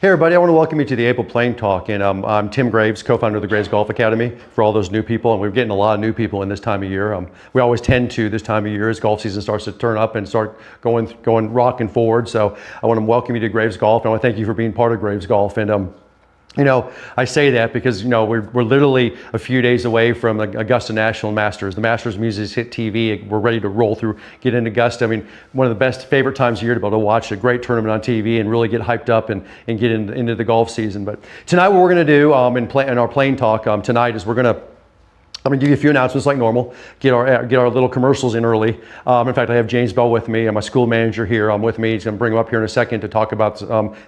Hey everybody, I want to welcome you to the April Playing Talk, and I'm Tim Graves, co-founder of the Graves Golf Academy, for all those new people, and we're getting a lot of new people in this time of year. We always tend to this time of year as golf season starts to turn up and start going rocking forward. So I want to welcome you to Graves Golf, and I want to thank you for being part of Graves Golf. And you know, I say that because, you know, we're literally a few days away from the Augusta National Masters. The Masters Music hit TV. We're ready to roll through, get into Augusta. I mean, one of the best favorite times of year to be able to watch a great tournament on TV and really get hyped up and get into the golf season. But tonight what we're going to do in our playing talk tonight is I'm going to give you a few announcements like normal, get our little commercials in early. In fact, I have James Bell with me, and my school manager here with me. He's going to bring him up here in a second to talk about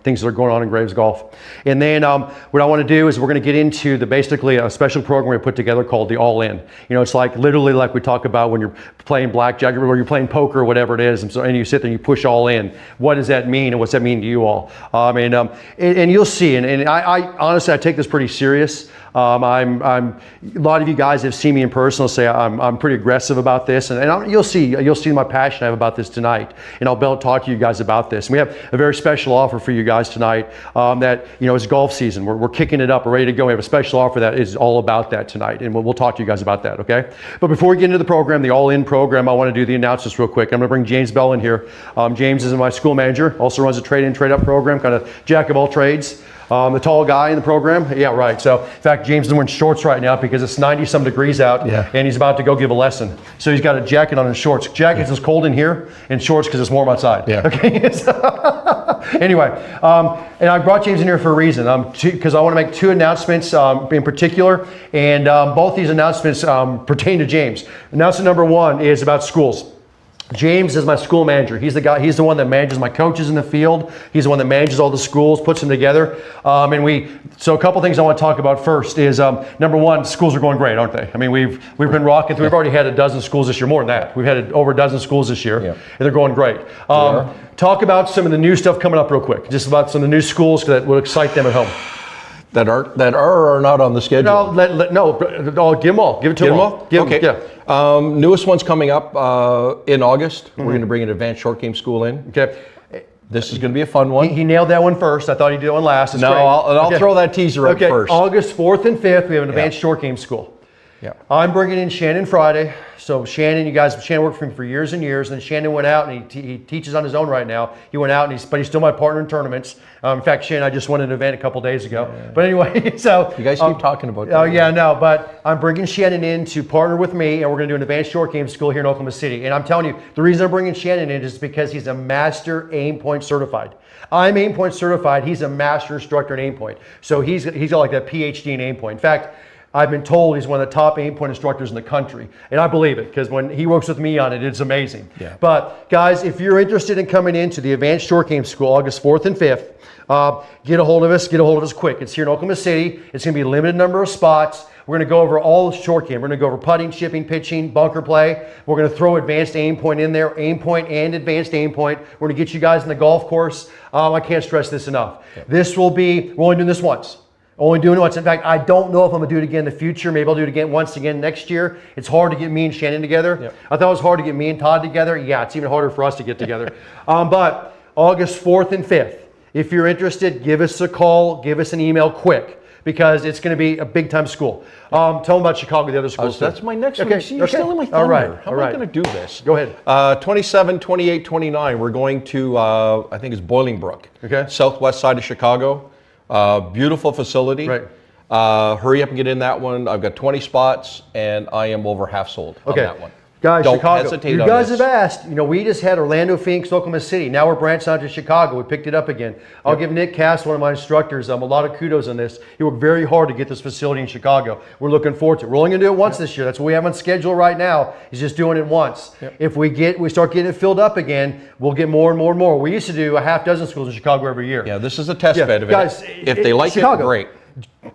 things that are going on in Graves Golf. And then what I want to do is we're going to get into basically a special program we put together called the All In. You know, it's like literally like we talk about when you're playing blackjack or you're playing poker or whatever it is, and you sit there and you push all in. What does that mean, and what's that mean to you all? And you'll see, and I honestly, I take this pretty serious. A lot of you guys have seen me in person will say I'm pretty aggressive about this, and you'll see my passion I have about this tonight, and I'll be able to talk to you guys about this. And we have a very special offer for you guys tonight that, you know, it's golf season. We're kicking it up. We're ready to go. We have a special offer that is all about that tonight, and we'll talk to you guys about that, okay? But before we get into the program, the All-In program, I want to do the announcements real quick. I'm going to bring James Bell in here. James is my school manager, also runs a trade-in, trade-up program, kind of jack of all trades. The tall guy in the program? Yeah, right. So, in fact, James is wearing shorts right now because it's 90-some degrees out, and he's about to go give a lesson. So he's got a jacket on and shorts. Jackets is cold in here, and shorts because it's warm outside. Yeah. Okay. Anyway, and I brought James in here for a reason, because I want to make two announcements in particular, and both these announcements pertain to James. Announcement number one is about schools. James is my school manager. He's the guy. He's the one that manages my coaches in the field. He's the one that manages all the schools, puts them together. So a couple things I want to talk about first is number one, schools are going great, aren't they? I mean, we've been rocking through. We've already had a dozen schools this year, more than that. We've had over a dozen schools this year, and they're going great. Talk about some of the new stuff coming up real quick. Just about some of the new schools that will excite them at home. That are or not on the schedule? No, give them all. Give it to them all. Okay. Yeah. Newest one's coming up in August. We're going to bring an advanced short game school in. Okay. This is going to be a fun one. He nailed that one first. I thought he'd do that one last. It's no, great. I'll throw that teaser up first. August 4th and 5th, we have an advanced short game school. Yeah. I'm bringing in Shannon Friday. So Shannon worked for me for years and years, and then Shannon went out and he teaches on his own right now. He went out, but he's still my partner in tournaments. In fact, Shannon, I just won an event a couple days ago. Yeah. But anyway, so you guys keep talking about that. Oh yeah, no, but I'm bringing Shannon in to partner with me, and we're going to do an advanced short game school here in Oklahoma City. And I'm telling you, the reason I'm bringing Shannon in is because he's a master aim point certified. I'm aim point certified. He's a master instructor in aim point. So he's got like that PhD in aim point. In fact, I've been told he's one of the top aim point instructors in the country. And I believe it, because when he works with me on it, it's amazing. Yeah. But guys, if you're interested in coming into the Advanced Short Game School, August 4th and 5th, get a hold of us. Get a hold of us quick. It's here in Oklahoma City. It's going to be a limited number of spots. We're going to go over all the short game. We're going to go over putting, chipping, pitching, bunker play. We're going to throw advanced aim point in there, aim point and advanced aim point. We're going to get you guys in the golf course. I can't stress this enough. Yeah. We're only doing this once. Only doing it once. In fact, I don't know if I'm going to do it again in the future. Maybe I'll do it once again next year. It's hard to get me and Shannon together. Yep. I thought it was hard to get me and Todd together. Yeah, it's even harder for us to get together. But August 4th and 5th, if you're interested, give us a call, give us an email quick, because it's going to be a big-time school. Tell them about Chicago, the other schools. That's my next one. See, you're stealing my thunder. All right. How am I going to do this? Go ahead. 27, 28, 29, we're going to, I think it's Bolingbrook. Okay. Southwest side of Chicago. Beautiful facility. Right. Hurry up and get in that one. I've got 20 spots, and I am over half sold on that one. Guys, don't Chicago. You guys have asked. You know, we just had Orlando, Phoenix, Oklahoma City. Now we're branching out to Chicago. We picked it up again. I'll give Nick Cass, one of my instructors, a lot of kudos on this. He worked very hard to get this facility in Chicago. We're looking forward to it. We're only going to do it once this year. That's what we have on schedule right now. Is just doing it once. If we start getting it filled up again, we'll get more and more and more. We used to do a half dozen schools in Chicago every year. Yeah, this is a test bed of it. Guys, if they like Chicago, it, great.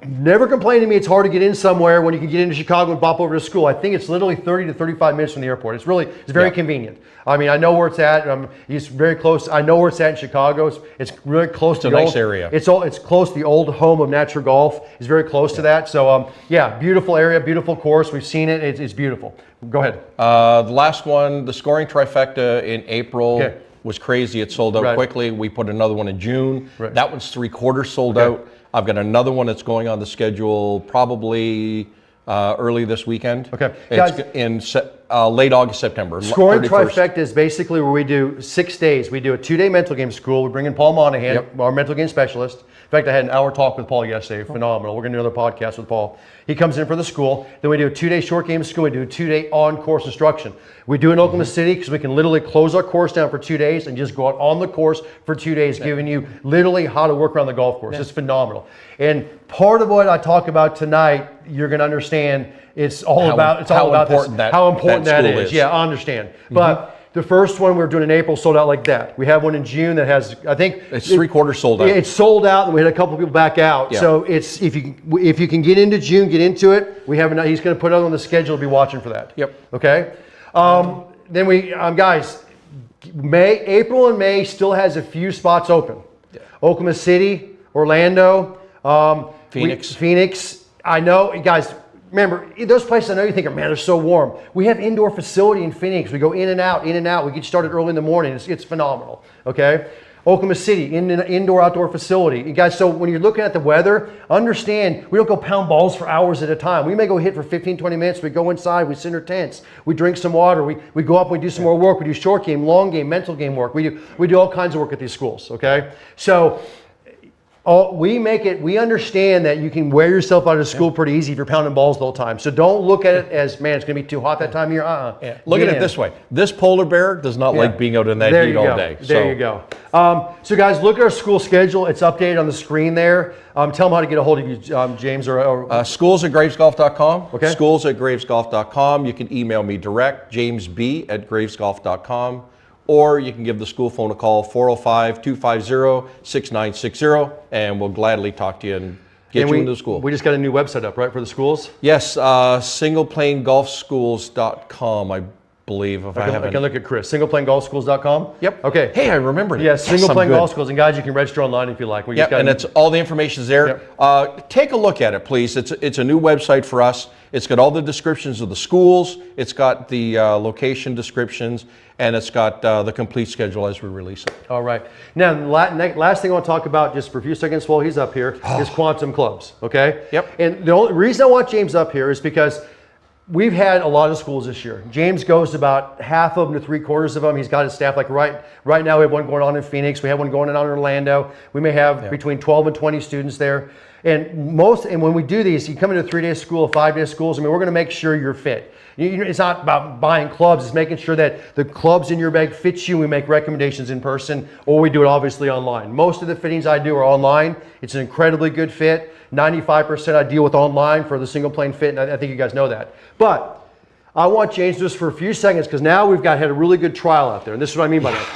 Never complain to me it's hard to get in somewhere when you can get into Chicago and bop over to school. I think it's literally 30 to 35 minutes from the airport. It's very convenient. I mean, I know where it's at. It's very close. I know where it's at in Chicago. It's really close to the nice area. It's close to the old home of Natural Golf. It's very close to that. So beautiful area, beautiful course. We've seen it. It's beautiful. Go ahead. The last one, the scoring trifecta in April. was crazy. It sold out quickly. We put another one in June. That one's 3/4 sold out. I've got another one that's going on the schedule probably early this weekend. Okay. It's Guys, in late August, September. Scoring 31st. Trifecta is basically where we do 6 days. We do a 2-day mental game school. We bring in Paul Monahan, our mental game specialist. In fact, I had an hour talk with Paul yesterday. Phenomenal. We're going to do another podcast with Paul. He comes in for the school. Then we do a 2-day short game school. We do a 2-day on-course instruction. We do in Oklahoma City because we can literally close our course down for 2 days and just go out on the course for 2 days, giving you literally how to work around the golf course. It's phenomenal. And part of what I talk about tonight, you're going to understand it's all about how important that school is. Yeah, I understand. But the first one we're doing in April sold out like that. We have one in June that has, I think it's 3/4 sold out. It's sold out, and we had a couple people back out. So it's if you can get into June, get into it. We have he's going to put it on the schedule. Be watching for that. Okay. Then we guys, April and May still has a few spots open. Oklahoma City, Orlando, Phoenix. I know, guys. Remember, those places I know you think, man, they're so warm. We have indoor facility in Phoenix. We go in and out, in and out. We get started early in the morning. It's phenomenal, okay? Oklahoma City, indoor-outdoor facility. You guys, so when you're looking at the weather, understand we don't go pound balls for hours at a time. We may go hit for 15, 20 minutes. We go inside. We sit in our tents. We drink some water. We go up. We do some more work. We do short game, long game, mental game work. We do all kinds of work at these schools, okay? So we understand that you can wear yourself out of school pretty easy if you're pounding balls the whole time. So don't look at it as, man, it's going to be too hot that time of year. Look at it this way. This polar bear does not like being out in that heat all day. There you go. So guys, look at our school schedule. It's updated on the screen there. Tell them how to get a hold of you, James. Schools@gravesgolf.com. Okay. Schools@gravesgolf.com. You can email me direct, jamesb@gravesgolf.com. Or you can give the school phone a call, 405-250-6960, and we'll gladly talk to you and get you into the school. We just got a new website up, right, for the schools? Yes, singleplanegolfschools.com, I believe. I can look at Chris. Singleplanegolfschools.com? Yep. Okay. Hey, I remembered it. Yes, Single Plane Golf Schools. And guys, you can register online if you like. And it's all the information's there. Take a look at it, please. It's a new website for us. It's got all the descriptions of the schools. It's got the location descriptions, and it's got the complete schedule as we release it. All right. Now, last thing I want to talk about, just for a few seconds while he's up here, is Quantum Clubs. Okay. Yep. And the only reason I want James up here is because we've had a lot of schools this year. James goes to about half of them to 3/4 of them. He's got his staff, like right now we have one going on in Phoenix. We have one going on in Orlando. We may have between 12 and 20 students there. And when we do these, you come into a 3-day school, 5-day schools, we're going to make sure you're fit. It's not about buying clubs, it's making sure that the clubs in your bag fit you. We make recommendations in person, or we do it obviously online. Most of the fittings I do are online. It's an incredibly good fit. 95% I deal with online for the single plane fit, and I think you guys know that. But I want James to do this for a few seconds because now we've had a really good trial out there, and this is what I mean by that.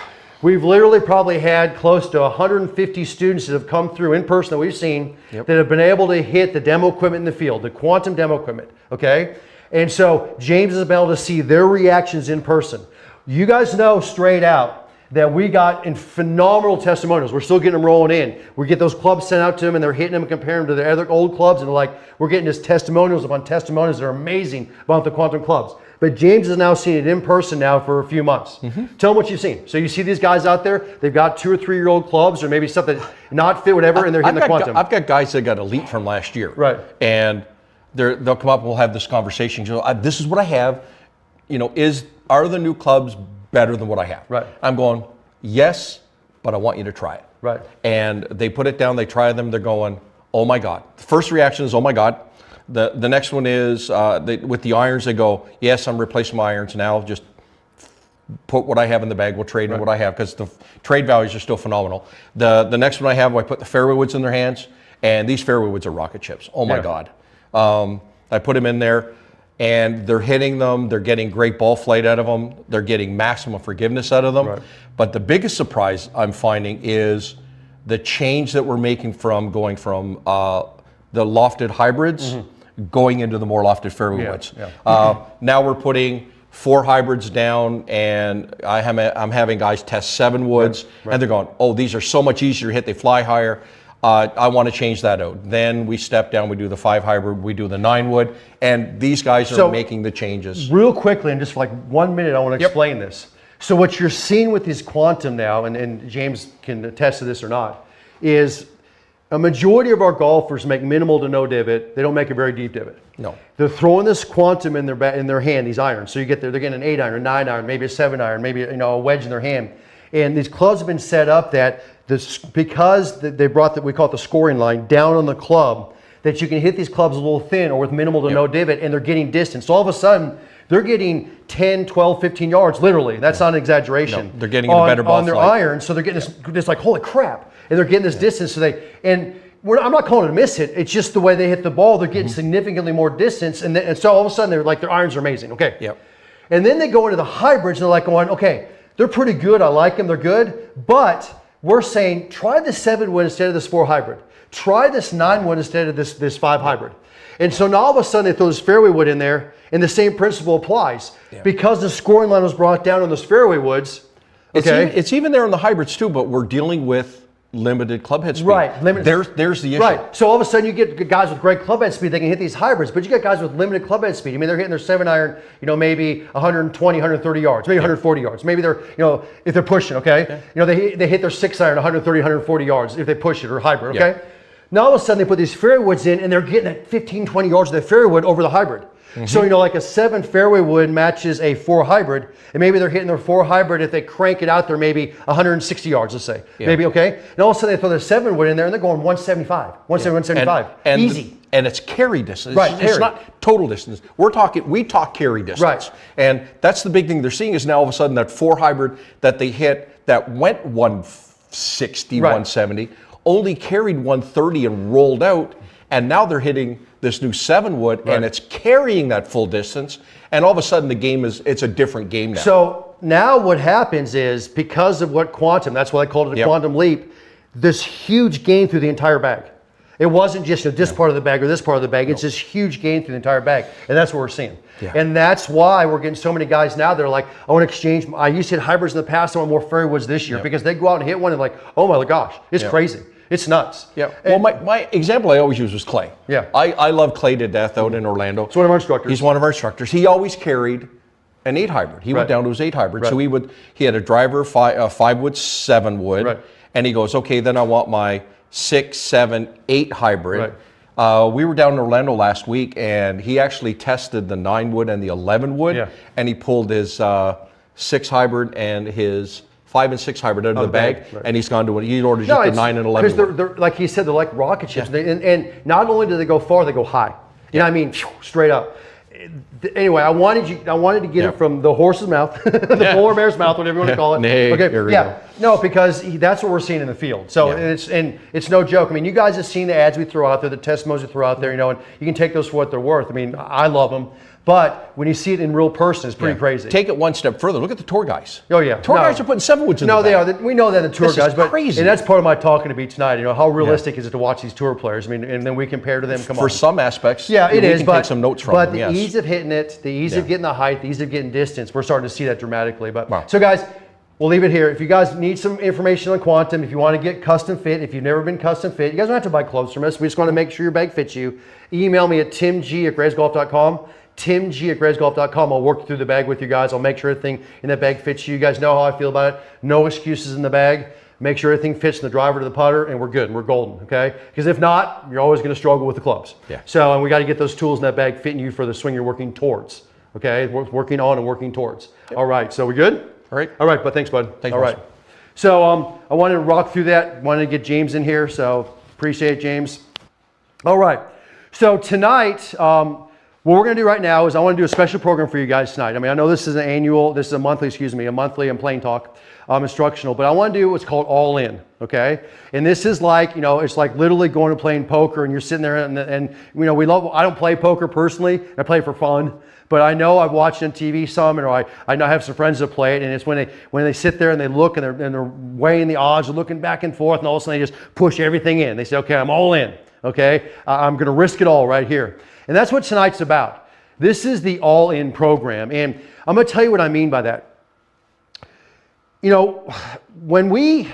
We've literally probably had close to 150 students that have come through in person that we've seen that have been able to hit the demo equipment in the field, the quantum demo equipment, okay? And so James has been able to see their reactions in person. You guys know straight out that we got in phenomenal testimonials. We're still getting them rolling in. We get those clubs sent out to them and they're hitting them and comparing them to their other old clubs, and they're like, we're getting just testimonials upon testimonials that are amazing about the quantum clubs. But James has now seen it in person now for a few months. Tell them what you've seen. So you see these guys out there, they've got 2 or 3-year-old clubs or maybe stuff that not fit, whatever, and they're hitting the quantum. I've got guys that got elite from last year. Right. And they'll come up and we'll have this conversation. This is what I have. Are the new clubs better than what I have? Right. I'm going, yes, but I want you to try it. Right. And they put it down, they try them, they're going, oh my God. The first reaction is, oh my God. The next one is, with the irons, they go, yes, I'm replacing my irons now. Just put what I have in the bag. We'll trade in what I have because the trade values are still phenomenal. The next one I have, I put the fairway woods in their hands, and these fairway woods are rocket chips. Oh my God. I put them in there, and they're hitting them. They're getting great ball flight out of them. They're getting maximum forgiveness out of them. Right. But the biggest surprise I'm finding is the change that we're making from going from the lofted hybrids going into the more lofted fairway woods. Now we're putting 4 hybrids down, and I'm having guys test 7 woods, and they're going, oh, these are so much easier to hit. They fly higher. I want to change that out. Then we step down, we do the 5 hybrid, we do the 9 wood, and these guys are making the changes. Real quickly, in just for like 1 minute, I want to explain this. So what you're seeing with this quantum now, and James can attest to this or not, is a majority of our golfers make minimal to no divot. They don't make a very deep divot. No. They're throwing this quantum in their hand, these irons. So they're getting an 8 iron, a 9 iron, maybe a 7 iron, maybe a wedge in their hand. And these clubs have been set up that because they brought we call it the scoring line down on the club, that you can hit these clubs a little thin or with minimal to no divot, and they're getting distance. So all of a sudden, they're getting 10, 12, 15 yards, literally. That's not an exaggeration. No, they're getting a better ball on their flight. iron, so they're getting this like, holy crap. And they're getting this distance. So I'm not calling it a miss hit. It's just the way they hit the ball. They're getting significantly more distance. And so all of a sudden, their irons are amazing. Okay. Yep. And then they go into the hybrids, and they're like going, okay, they're pretty good. I like them. They're good. But we're saying, try the 7 wood instead of this 4 hybrid. Try this 9 wood instead of this 5 hybrid. And so now all of a sudden they throw this fairway wood in there, and the same principle applies. Yeah. Because the scoring line was brought down on those fairway woods. Okay. It's even there on the hybrids too, but we're dealing with limited club head speed. Right. There's the issue. Right. So all of a sudden you get guys with great club head speed, they can hit these hybrids, but you get guys with limited club head speed. I mean, they're hitting their 7 iron, maybe 120, 130 yards, maybe 140 yards. Maybe they're, if they're pushing, okay? They hit their 6 iron 130, 140 yards if they push it or hybrid, okay? Yeah. Now all of a sudden they put these fairway woods in, and they're getting at 15, 20 yards of the fairway wood over the hybrid. Mm-hmm. So, like a 7 fairway wood matches a 4 hybrid, and maybe they're hitting their 4 hybrid. If they crank it out there, maybe 160 yards, let's say. Yeah. Maybe, okay? And all of a sudden they throw their 7 wood in there, and they're going 175, 175. And easy. And it's carry distance. Right, it's not total distance. We talk carry distance. Right. And that's the big thing they're seeing is now all of a sudden that 4 hybrid that they hit that went 160, right. 170, only carried 130 and rolled out, and now they're hitting this new 7 wood, right. And it's carrying that full distance, and all of a sudden the game it's a different game now. So now what happens is, because of what quantum, that's why I called it a quantum leap, this huge gain through the entire bag. It wasn't just this part of the bag or this part of the bag, it's this huge gain through the entire bag, and that's what we're seeing. Yeah. And that's why we're getting so many guys now, they're like, I want to exchange, I used to hit hybrids in the past, I want more fairway woods this year, because they go out and hit one and like, oh my gosh, it's crazy. It's nuts. Yeah. Well, my example I always use was Clay. Yeah. I love Clay to death out in Orlando. It's one of our instructors. He's one of our instructors. He always carried an 8 hybrid. He went down to his 8 hybrid. Right. So he had a driver, 5 wood, 7 wood. Right. And he goes, okay, then I want my 6, 7, 8 hybrid. Right. We were down in Orlando last week, and he actually tested the 9 wood and the 11 wood. Yeah. And he pulled his 6 hybrid and his 5 and 6 hybrid out of the bag, right. And he's gone to he ordered just the 9 and 11. Because they're like he said, they're like rocket ships, and not only do they go far, they go high. You know what I mean? Straight up. Anyway, I wanted to get it from the horse's mouth, the polar bear's mouth, whatever you want to call it. Okay. No, because that's what we're seeing in the field. So it's no joke. I mean, you guys have seen the ads we throw out there, the testimonies we throw out there, and you can take those for what they're worth. I mean, I love them. But when you see it in real person, it's pretty crazy. Take it one step further. Look at the tour guys. Oh yeah, tour guys are putting 7 woods in. No, they are. We know that the tour guys, but crazy. And that's part of my talking to be tonight. How realistic is it to watch these tour players? I mean, and then we compare to them. For some aspects, it is. But take some notes from them. But the ease of hitting it, the ease of getting the height, the ease of getting distance, we're starting to see that dramatically. But so guys, we'll leave it here. If you guys need some information on quantum, if you want to get custom fit, if you've never been custom fit, you guys don't have to buy clothes from us. We just want to make sure your bag fits you. Email me at timg@graysgolf.com. timg@graysgolf.com. I'll work through the bag with you guys. I'll make sure everything in that bag fits you. You guys know how I feel about it. No excuses in the bag. Make sure everything fits from the driver to the putter, and we're good. We're golden, okay? Because if not, you're always going to struggle with the clubs. Yeah. So, and we got to get those tools in that bag fitting you for the swing you're working towards, okay? Working on and working towards. Yep. All right, so we good? All right. All right, but thanks, bud. Thanks, all right. So I wanted to rock through that. Wanted to get James in here, so appreciate it, James. All right. So tonight, what we're going to do right now is I want to do a special program for you guys tonight. I mean, I know this is a monthly I'm playing talk instructional, but I want to do what's called all in, okay? And this is like, it's like literally going and playing poker, and you're sitting there and I don't play poker personally. I play for fun, but I know I've watched it on TV some, and I know I have some friends that play it, and it's when they sit there and they look and they're weighing the odds, they're looking back and forth, and all of a sudden they just push everything in. They say, okay, I'm all in, okay? I'm going to risk it all right here. And that's what tonight's about. This is the all-in program. And I'm going to tell you what I mean by that. When we,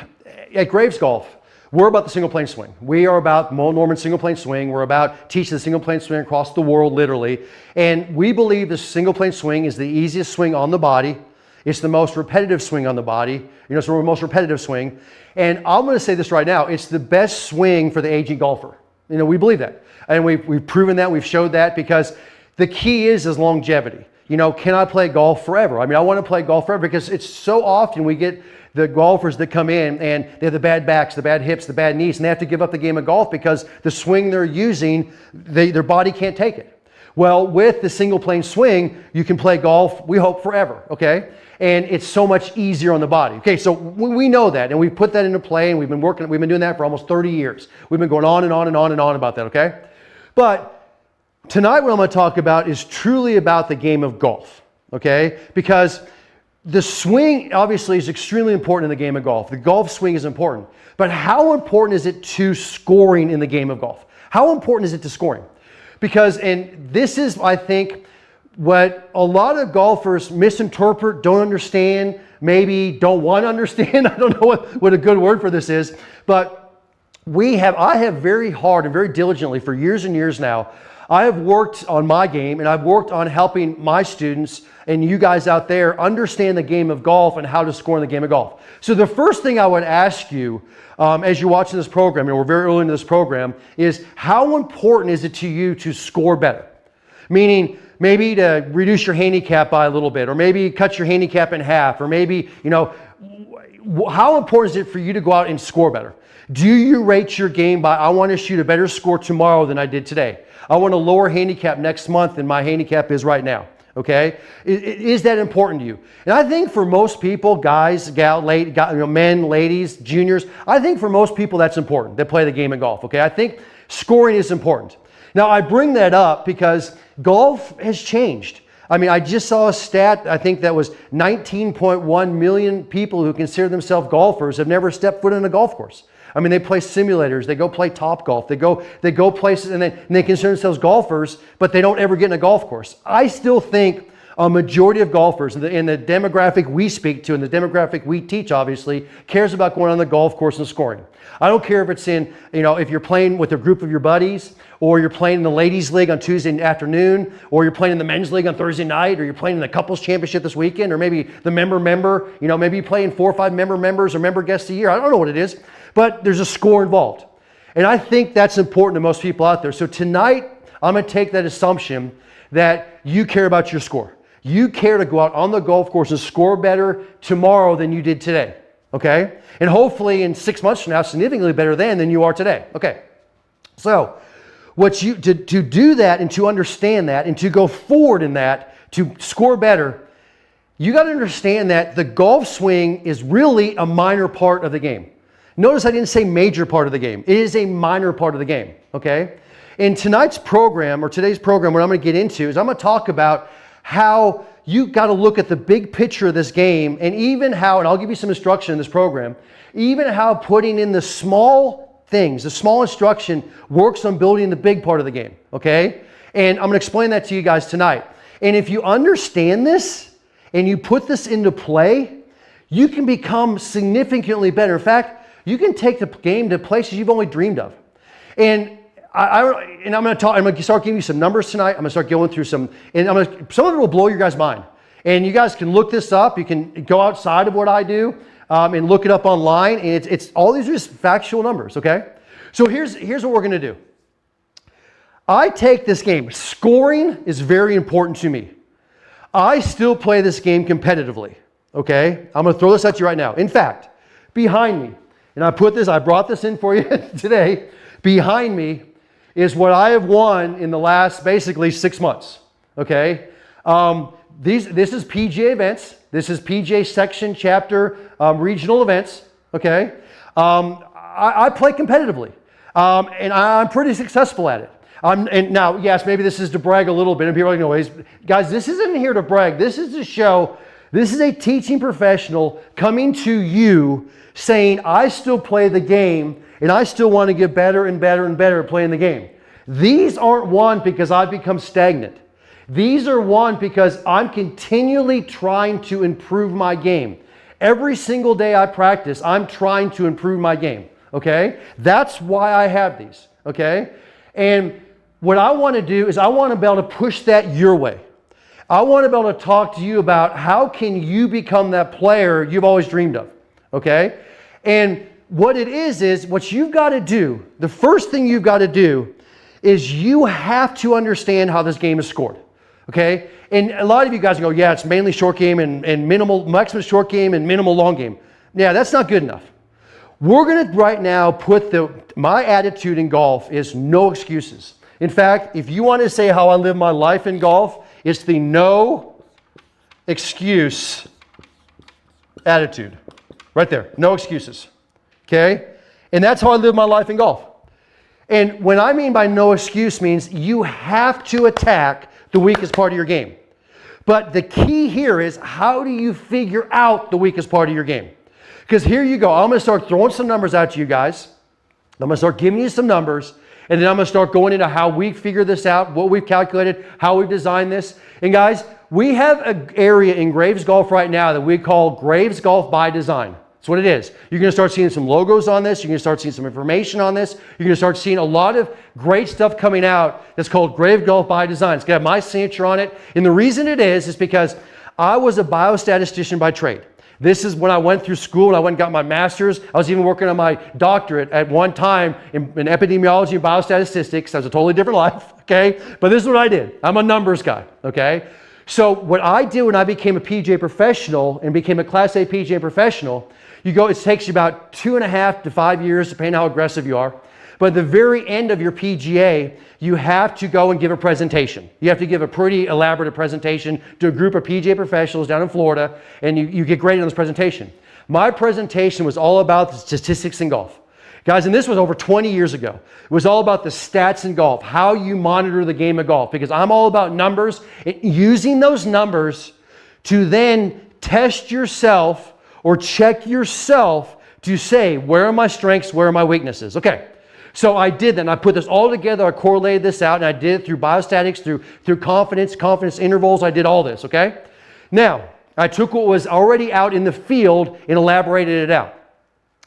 at Graves Golf, we're about the single plane swing. We are about Mo Norman single plane swing. We're about teaching the single plane swing across the world, literally. And we believe the single plane swing is the easiest swing on the body. It's the most repetitive swing on the body. It's the most repetitive swing. And I'm going to say this right now. It's the best swing for the aging golfer. We believe that. And we've proven that. We've showed that because the key is longevity. Can I play golf forever? I want to play golf forever because it's so often we get the golfers that come in and they have the bad backs, the bad hips, the bad knees, and they have to give up the game of golf because the swing they're using, their body can't take it. Well, with the single plane swing, you can play golf, we hope, forever, okay? And it's so much easier on the body. Okay, so we know that, and we put that into play, and we've been doing that for almost 30 years. We've been going on and on and on and on about that, okay? But tonight what I'm going to talk about is truly about the game of golf, okay? Because the swing obviously is extremely important in the game of golf. The golf swing is important. But how important is it to scoring in the game of golf? How important is it to scoring? Because, and this is, I think, what a lot of golfers misinterpret, don't understand, maybe don't want to understand. I don't know what a good word for this is. But I have very hard and very diligently for years and years now, I have worked on my game and I've worked on helping my students and you guys out there understand the game of golf and how to score in the game of golf. So the first thing I would ask you as you're watching this program, and we're very early into this program, is how important is it to you to score better? Meaning maybe to reduce your handicap by a little bit, or maybe cut your handicap in half, or maybe, how important is it for you to go out and score better? Do you rate your game by, I want to shoot a better score tomorrow than I did today? I want a lower handicap next month than my handicap is right now. Okay? Is that important to you? And I think for most people, guys, men, ladies, juniors, I think for most people that's important that play the game of golf. Okay? I think scoring is important. Now, I bring that up because golf has changed. I just saw a stat, I think that was 19.1 million people who consider themselves golfers have never stepped foot in a golf course. They play simulators, they go play Topgolf, they go places and they consider themselves golfers, but they don't ever get in a golf course. I still think a majority of golfers in the demographic we speak to and the demographic we teach, obviously, cares about going on the golf course and scoring. I don't care if it's in, if you're playing with a group of your buddies, or you're playing in the ladies' league on Tuesday afternoon, or you're playing in the men's league on Thursday night, or you're playing in the couples championship this weekend, or maybe the member, maybe you play in 4 or 5 members or member guests a year. I don't know what it is, but there's a score involved. And I think that's important to most people out there. So tonight, I'm going to take that assumption that you care about your score. You care to go out on the golf course and score better tomorrow than you did today. Okay? And hopefully in 6 months from now, significantly better than you are today. Okay. So, to do that and to understand that and to go forward in that, to score better, you got to understand that the golf swing is really a minor part of the game. Notice I didn't say major part of the game. It is a minor part of the game. Okay? In tonight's program, or today's program, what I'm going to get into is I'm going to talk about how you got to look at the big picture of this game, and even how, and I'll give you some instruction in this program, even how putting in the small things, the small instruction works on building the big part of the game, okay? And I'm going to explain that to you guys tonight. And if you understand this and you put this into play, you can become significantly better. In fact, you can take the game to places you've only dreamed of. And I'm going to start giving you some numbers tonight. I'm going to start going through some of it will blow your guys' mind. And you guys can look this up. You can go outside of what I do and look it up online. And it's all these are just factual numbers, okay? So here's what we're going to do. I take this game. Scoring is very important to me. I still play this game competitively, okay? I'm going to throw this at you right now. In fact, behind me, and I brought this in for you today. Behind me is what I have won in the last basically 6 months, okay? This is PGA events. This is PGA section, chapter, regional events, okay? I play competitively, and I'm pretty successful at it. And now, yes, maybe this is to brag a little bit, and people are like, no, guys, this isn't here to brag. This is to show, this is a teaching professional coming to you saying, I still play the game, and I still want to get better and better and better at playing the game. These aren't won because I've become stagnant. These are won because I'm continually trying to improve my game. Every single day I practice, I'm trying to improve my game, okay? That's why I have these, okay? And what I want to do is I want to be able to push that your way. I want to be able to talk to you about how can you become that player you've always dreamed of, okay? And what it is what you've got to do, the first thing you've got to do is you have to understand how this game is scored, okay? And a lot of you guys go, yeah, it's mainly short game and minimal, maximum short game and minimal long game. Yeah, that's not good enough. We're going to right now put my attitude in golf is no excuses. In fact, if you want to say how I live my life in golf, it's the no excuse attitude. Right there, no excuses. Okay? And that's how I live my life in golf. And what I mean by no excuse means you have to attack the weakest part of your game. But the key here is how do you figure out the weakest part of your game? Because here you go. I'm going to start throwing some numbers out to you guys. I'm going to start giving you some numbers. And then I'm going to start going into how we figure this out, what we've calculated, how we've designed this. And guys, we have an area in Graves Golf right now that we call Graves Golf by Design. That's what it is. You're going to start seeing some logos on this. You're going to start seeing some information on this. You're going to start seeing a lot of great stuff coming out that's called Graves Golf by Design. It's got my signature on it. And the reason it is because I was a biostatistician by trade. This is when I went through school and I went and got my master's. I was even working on my doctorate at one time in epidemiology and biostatistics. That was a totally different life, okay? But this is what I did. I'm a numbers guy, okay? So what I did when I became a PGA professional and became a Class A PGA professional, it takes you about 2.5 to 5 years, depending on how aggressive you are. But at the very end of your PGA, you have to go and give a presentation. You have to give a pretty elaborate presentation to a group of PGA professionals down in Florida, and you get graded on this presentation. My presentation was all about the statistics in golf. Guys, and this was over 20 years ago. It was all about the stats in golf, how you monitor the game of golf, because I'm all about numbers, and using those numbers to then test yourself or check yourself to say, where are my strengths, where are my weaknesses? Okay. So I did that, and I put this all together, I correlated this out, and I did it through biostatics, through confidence intervals, I did all this, okay? Now, I took what was already out in the field and elaborated it out.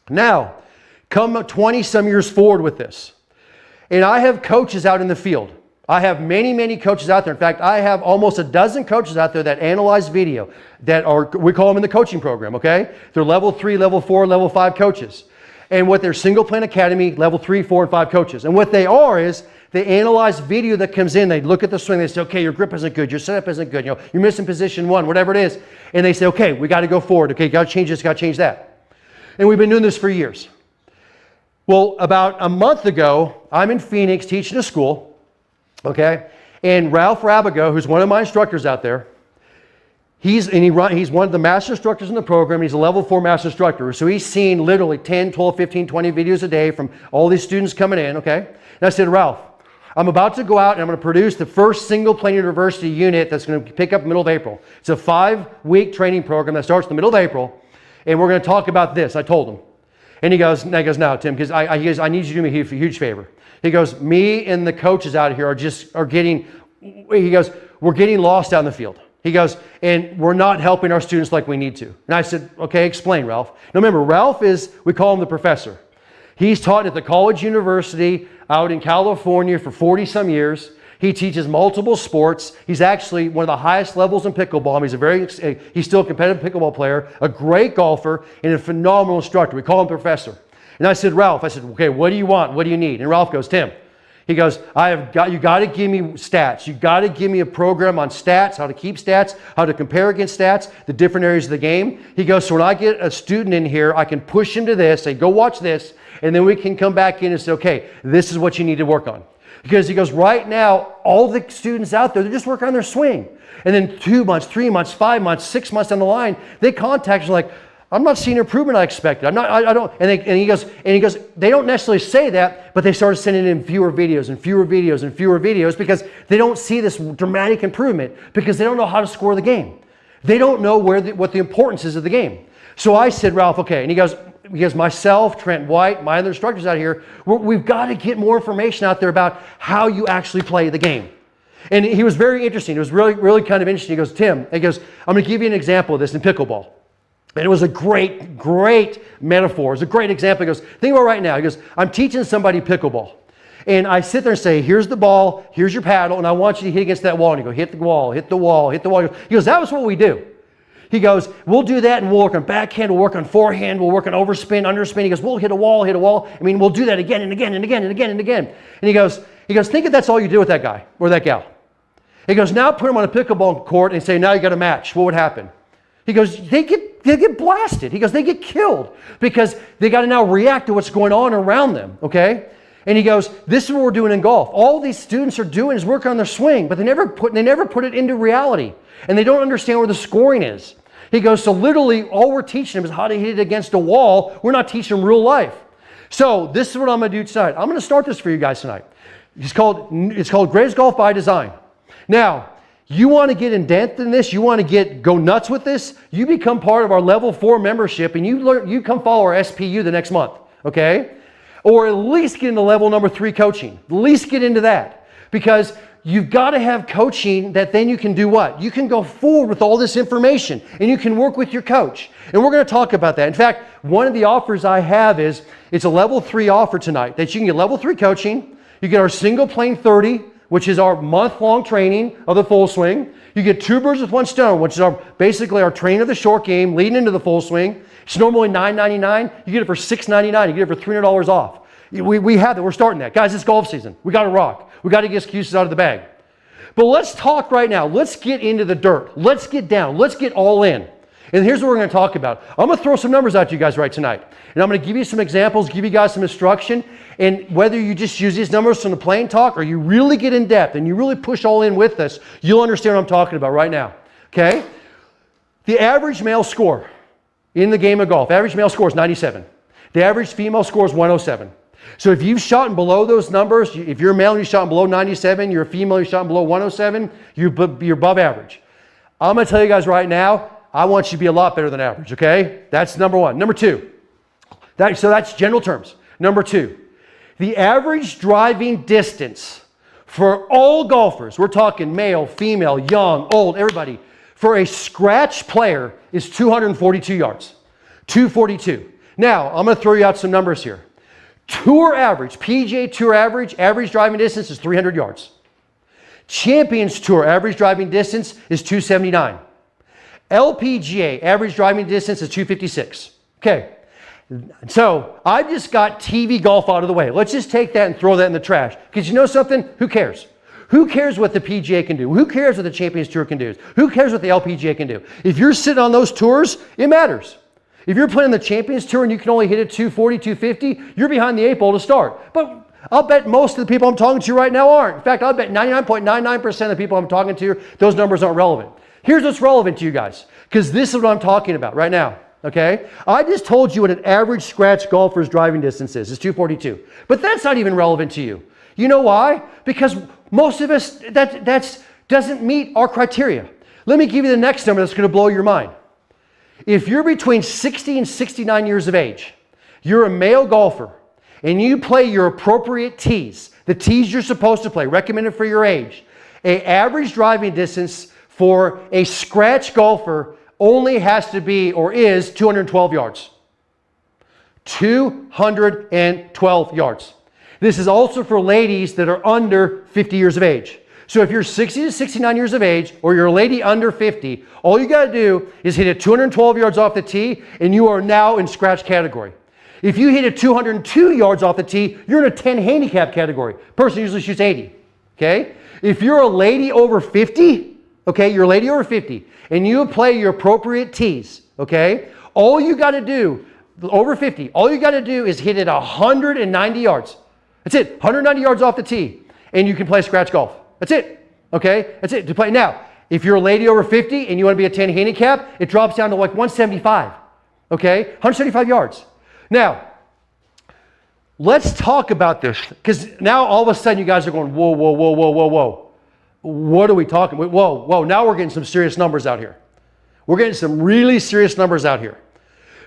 Now, come 20-some years forward with this, and I have coaches out in the field. I have many, many coaches out there. In fact, I have almost a dozen coaches out there that analyze video, we call them in the coaching program, okay? They're level 3, level 4, level 5 coaches. And what they're Single Plan Academy, level 3, 4, and 5 coaches. And what they are is they analyze video that comes in. They look at the swing. They say, okay, your grip isn't good. Your setup isn't good. You're missing position 1, whatever it is. And they say, okay, we got to go forward. Okay, got to change this, got to change that. And we've been doing this for years. Well, about a month ago, I'm in Phoenix teaching a school, okay? And Ralph Rabigo, who's one of my instructors out there, he's one of the master instructors in the program. He's a level 4 master instructor. So he's seen literally 10, 12, 15, 20 videos a day from all these students coming in, okay? And I said, Ralph, I'm about to go out and I'm going to produce the first Single Plan University unit that's going to pick up middle of April. It's a 5-week training program that starts in the middle of April. And we're going to talk about this. I told him. And he goes, no, Tim, because I need you to do me a huge favor. He goes, me and the coaches out here we're getting lost out in the field. He goes, and we're not helping our students like we need to. And I said, okay, explain, Ralph. Now remember, Ralph we call him the professor. He's taught at the college university out in California for 40-some years. He teaches multiple sports. He's actually one of the highest levels in pickleball. He's still a competitive pickleball player, a great golfer, and a phenomenal instructor. We call him professor. And I said, Ralph, okay, what do you want? What do you need? And Ralph goes, Tim, he goes, you got to give me stats. You got to give me a program on stats, how to keep stats, how to compare against stats, the different areas of the game. He goes, so when I get a student in here, I can push him to this, say, go watch this, and then we can come back in and say, okay, this is what you need to work on. Because he goes, right now, all the students out there, they're just working on their swing. And then 2 months, 3 months, 5 months, 6 months down the line, they contact us like, I'm not seeing improvement I expected. And he goes, they don't necessarily say that, but they started sending in fewer videos and fewer videos and fewer videos because they don't see this dramatic improvement because they don't know how to score the game. They don't know what the importance is of the game. So I said, Ralph, okay. And he goes, myself, Trent White, my other instructors out here, we've got to get more information out there about how you actually play the game. And he was very interesting. It was really, really kind of interesting. He goes, Tim, I'm going to give you an example of this in pickleball. And it was a great, great metaphor. It was a great example. He goes, think about right now. He goes, I'm teaching somebody pickleball. And I sit there and say, here's the ball, here's your paddle, and I want you to hit against that wall. And you go, hit the wall, hit the wall, hit the wall. He goes, that was what we do. He goes, we'll do that and we'll work on backhand, we'll work on forehand, we'll work on overspin, underspin. He goes, we'll hit a wall, hit a wall. I mean, we'll do that again and again and again and again and again. And he goes, think if that's all you do with that guy or that gal. He goes, now put him on a pickleball court and say, now you got a match. What would happen? He goes, they get blasted. He goes, they get killed because they got to now react to what's going on around them, okay? And he goes, this is what we're doing in golf. All these students are doing is working on their swing, but they never put it into reality. And they don't understand where the scoring is. He goes, so literally all we're teaching them is how to hit it against a wall. We're not teaching them real life. So this is what I'm going to do tonight. I'm going to start this for you guys tonight. It's called Graves Golf by Design. Now, you want to get in depth in this, you want to go nuts with this, you become part of our level 4 membership and you come follow our SPU the next month, okay? Or at least get into level number 3 coaching. At least get into that. Because you've got to have coaching that then you can do what? You can go forward with all this information and you can work with your coach. And we're going to talk about that. In fact, one of the offers I have is, it's a level 3 offer tonight that you can get level 3 coaching, you get our single plane 30, which is our month-long training of the full swing. You get 2 birds with 1 stone, which is basically our training of the short game leading into the full swing. It's normally $9.99. You get it for $6.99. You get it for $300 off. We have that. We're starting that. Guys, it's golf season. We got to rock. We got to get excuses out of the bag. But let's talk right now. Let's get into the dirt. Let's get down. Let's get all in. And here's what we're going to talk about. I'm going to throw some numbers at you guys right tonight. And I'm going to give you some examples, give you guys some instruction. And whether you just use these numbers from the plain talk or you really get in depth and you really push all in with us, you'll understand what I'm talking about right now. Okay? The average male score in the game of golf, average male score is 97. The average female score is 107. So if you've shot below those numbers, if you're a male and you've shot below 97, you're a female, you've shot below 107, you're above average. I'm going to tell you guys right now, I want you to be a lot better than average, okay? That's number 1. Number 2, so that's general terms. Number 2, the average driving distance for all golfers, we're talking male, female, young, old, everybody, for a scratch player is 242 yards. 242. Now, I'm going to throw you out some numbers here. Tour average, PGA Tour average driving distance is 300 yards. Champions Tour average driving distance is 279. LPGA average driving distance is 256. Okay, so I just got TV golf out of the way. Let's just take that and throw that in the trash. Because you know something? Who cares? Who cares what the PGA can do? Who cares what the Champions Tour can do? Who cares what the LPGA can do? If you're sitting on those tours, it matters. If you're playing the Champions Tour and you can only hit it 240, 250, you're behind the 8 ball to start. But I'll bet most of the people I'm talking to right now aren't. In fact, I'll bet 99.99% of the people I'm talking to, those numbers aren't relevant. Here's what's relevant to you guys, because this is what I'm talking about right now, okay? I just told you what an average scratch golfer's driving distance is. It's 242. But that's not even relevant to you. You know why? Because most of us, that doesn't meet our criteria. Let me give you the next number that's going to blow your mind. If you're between 60 and 69 years of age, you're a male golfer, and you play your appropriate tees, the tees you're supposed to play, recommended for your age, an average driving distance for a scratch golfer only has to be or is 212 yards. 212 yards. This is also for ladies that are under 50 years of age. So if you're 60 to 69 years of age, or you're a lady under 50, all you got to do is hit it 212 yards off the tee, and you are now in scratch category. If you hit it 202 yards off the tee, you're in a 10 handicap category. Person usually shoots 80, okay? If you're a lady over 50, okay, you're a lady over 50, and you play your appropriate tees, okay? All you got to do, over 50, all you got to do is hit it 190 yards. That's it, 190 yards off the tee, and you can play scratch golf. That's it, okay? That's it to play. Now, if you're a lady over 50 and you want to be a 10 handicap, it drops down to like 175, okay? 175 yards. Now, let's talk about this, because now all of a sudden you guys are going, whoa, whoa, whoa, whoa, whoa, whoa. What are we talking about? Whoa, whoa, now we're getting some serious numbers out here. We're getting some really serious numbers out here.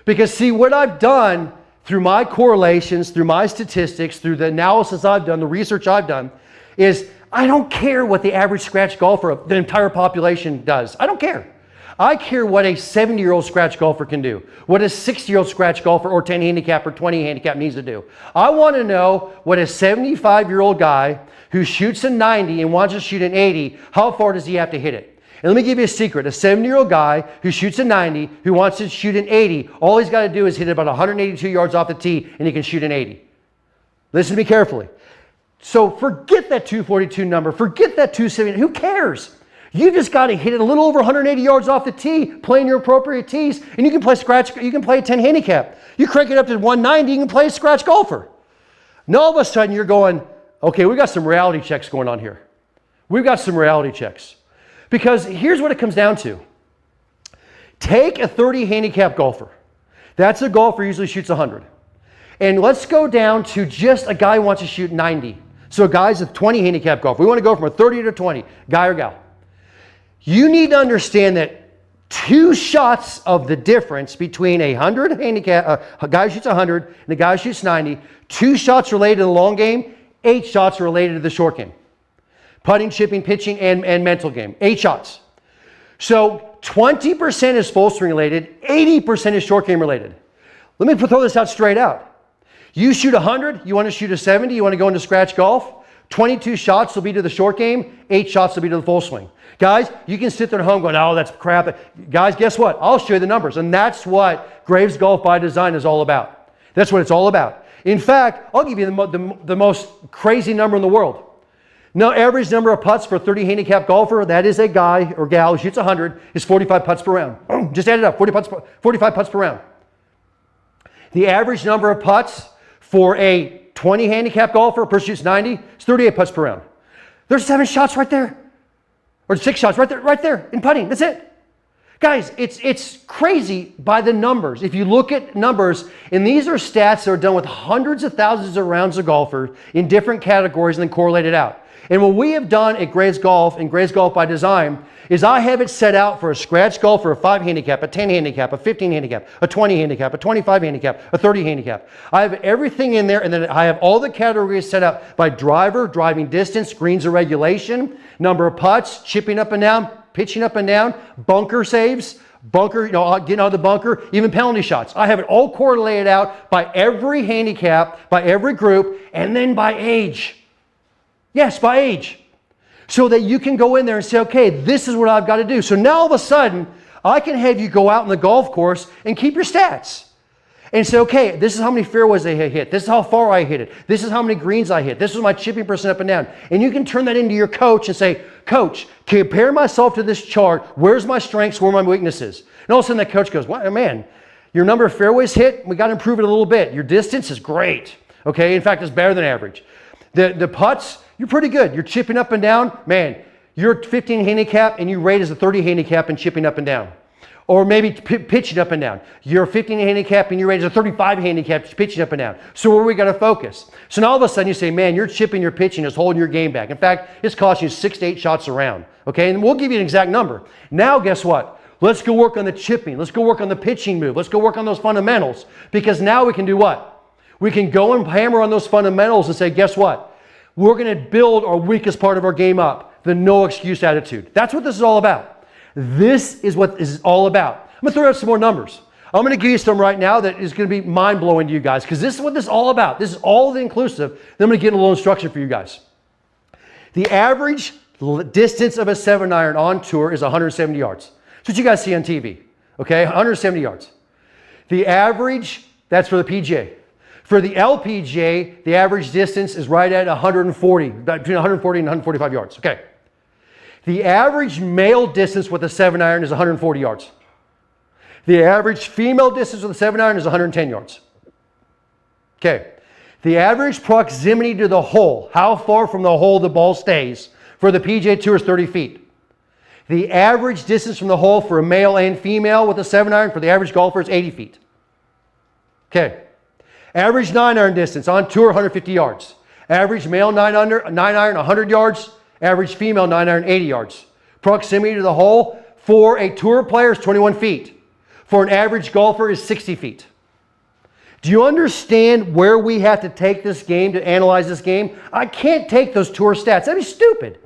Because see, what I've done through my correlations, through my statistics, through the analysis I've done, the research I've done, is I don't care what the average scratch golfer of the entire population does. I don't care. I care what a 70-year-old scratch golfer can do, what a 60-year-old scratch golfer or 10 handicap or 20 handicap needs to do. I want to know what a 75-year-old guy who shoots a 90 and wants to shoot an 80, how far does he have to hit it? And let me give you a secret. A 70-year-old guy who shoots a 90, who wants to shoot an 80, all he's got to do is hit it about 182 yards off the tee and he can shoot an 80. Listen to me carefully. So forget that 242 number, forget that 270, who cares? You just got to hit it a little over 180 yards off the tee, playing your appropriate tees, and you can play scratch, you can play a 10 handicap. You crank it up to 190, you can play a scratch golfer. Now all of a sudden you're going, okay, we've got some reality checks going on here. We've got some reality checks. Because here's what it comes down to. Take a 30 handicap golfer. That's a golfer who usually shoots 100. And let's go down to just a guy who wants to shoot 90. So a guy's a 20 handicap golfer. We want to go from a 30 to 20, guy or gal. You need to understand that 2 shots of the difference between a 100 handicap, a guy who shoots 100 and a guy who shoots 90, 2 shots related to the long game, 8 shots related to the short game. Putting, chipping, pitching, and mental game. 8 shots. So 20% is full swing related, 80% is short game related. Let me throw this out straight out. You shoot 100, you want to shoot a 70, you want to go into scratch golf, 22 shots will be to the short game, 8 shots will be to the full swing. Guys, you can sit there at home going, oh, that's crap. Guys, guess what? I'll show you the numbers. And that's what Graves Golf by Design is all about. That's what it's all about. In fact, I'll give you the most crazy number in the world. No, average number of putts for a 30 handicap golfer, that is a guy or gal who shoots 100, is 45 putts per round. Just add it up, 45 putts per round. The average number of putts for a 20 handicap golfer, a person shoots 90, is 38 putts per round. There's 7 shots right there. Or 6 shots right there in putting. That's it. Guys, it's crazy by the numbers. If you look at numbers, and these are stats that are done with hundreds of thousands of rounds of golfers in different categories and then correlated out. And what we have done at Graves Golf and Graves Golf by Design is I have it set out for a scratch golf for a 5 handicap, a 10 handicap, a 15 handicap, a 20 handicap, a 25 handicap, a 30 handicap. I have everything in there, and then I have all the categories set out by driver, driving distance, greens of regulation, number of putts, chipping up and down, pitching up and down, bunker saves, getting out of the bunker, even penalty shots. I have it all correlated out by every handicap, by every group, and then by age. Yes, by age. So that you can go in there and say, okay, this is what I've got to do. So now all of a sudden, I can have you go out on the golf course and keep your stats. And say, okay, this is how many fairways I hit. This is how far I hit it. This is how many greens I hit. This is my chipping percent up and down. And you can turn that into your coach and say, coach, compare myself to this chart. Where's my strengths? Where are my weaknesses? And all of a sudden that coach goes, well, man, your number of fairways hit, we got to improve it a little bit. Your distance is great. Okay, in fact, it's better than average. The putts, you're pretty good. You're chipping up and down. Man, you're 15 handicap and you rate as a 30 handicap and chipping up and down. Or maybe pitching up and down. You're a 15 handicap and you rate as a 35 handicap pitching up and down. So where are we going to focus? So now all of a sudden you say, man, your chipping, your pitching is holding your game back. In fact, it's costing you 6 to 8 shots around. Okay, and we'll give you an exact number. Now guess what? Let's go work on the chipping. Let's go work on the pitching move. Let's go work on those fundamentals. Because now we can do what? We can go and hammer on those fundamentals and say, guess what? We're going to build our weakest part of our game up, the no excuse attitude. That's what this is all about. This is what this is all about. I'm going to throw out some more numbers. I'm going to give you some right now that is going to be mind-blowing to you guys because this is what this is all about. This is all the inclusive. Then I'm going to get a little instruction for you guys. The average distance of a 7-iron on tour is 170 yards. That's what you guys see on TV. Okay, 170 yards. The average, that's for the PGA. For the LPGA, the average distance is right at 140, between 140 and 145 yards. Okay. The average male distance with a 7-iron is 140 yards. The average female distance with a 7-iron is 110 yards. Okay. The average proximity to the hole, how far from the hole the ball stays, for the PGA Tour is 30 feet. The average distance from the hole for a male and female with a 7-iron for the average golfer is 80 feet. Okay. Average 9-iron distance on tour, 150 yards. Average male 9-iron, 100 yards. Average female 9-iron, 80 yards. Proximity to the hole for a tour player is 21 feet. For an average golfer is 60 feet. Do you understand where we have to take this game to analyze this game? I can't take those tour stats. That'd be stupid.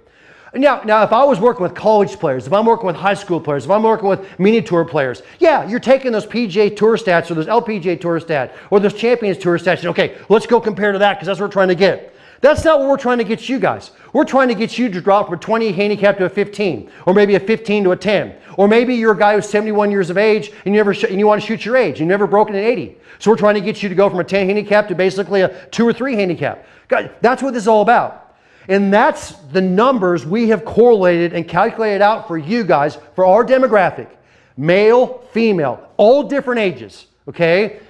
Now, if I was working with college players, if I'm working with high school players, if I'm working with mini tour players, yeah, you're taking those PGA Tour stats or those LPGA Tour stats or those Champions Tour stats and, okay, let's go compare to that because that's what we're trying to get. That's not what we're trying to get you guys. We're trying to get you to drop from a 20 handicap to a 15, or maybe a 15 to a 10. Or maybe you're a guy who's 71 years of age and you want to shoot your age. You've never broken an 80. So we're trying to get you to go from a 10 handicap to basically a 2 or 3 handicap. Guys, that's what this is all about. And that's the numbers we have correlated and calculated out for you guys, for our demographic, male, female, all different ages, okay,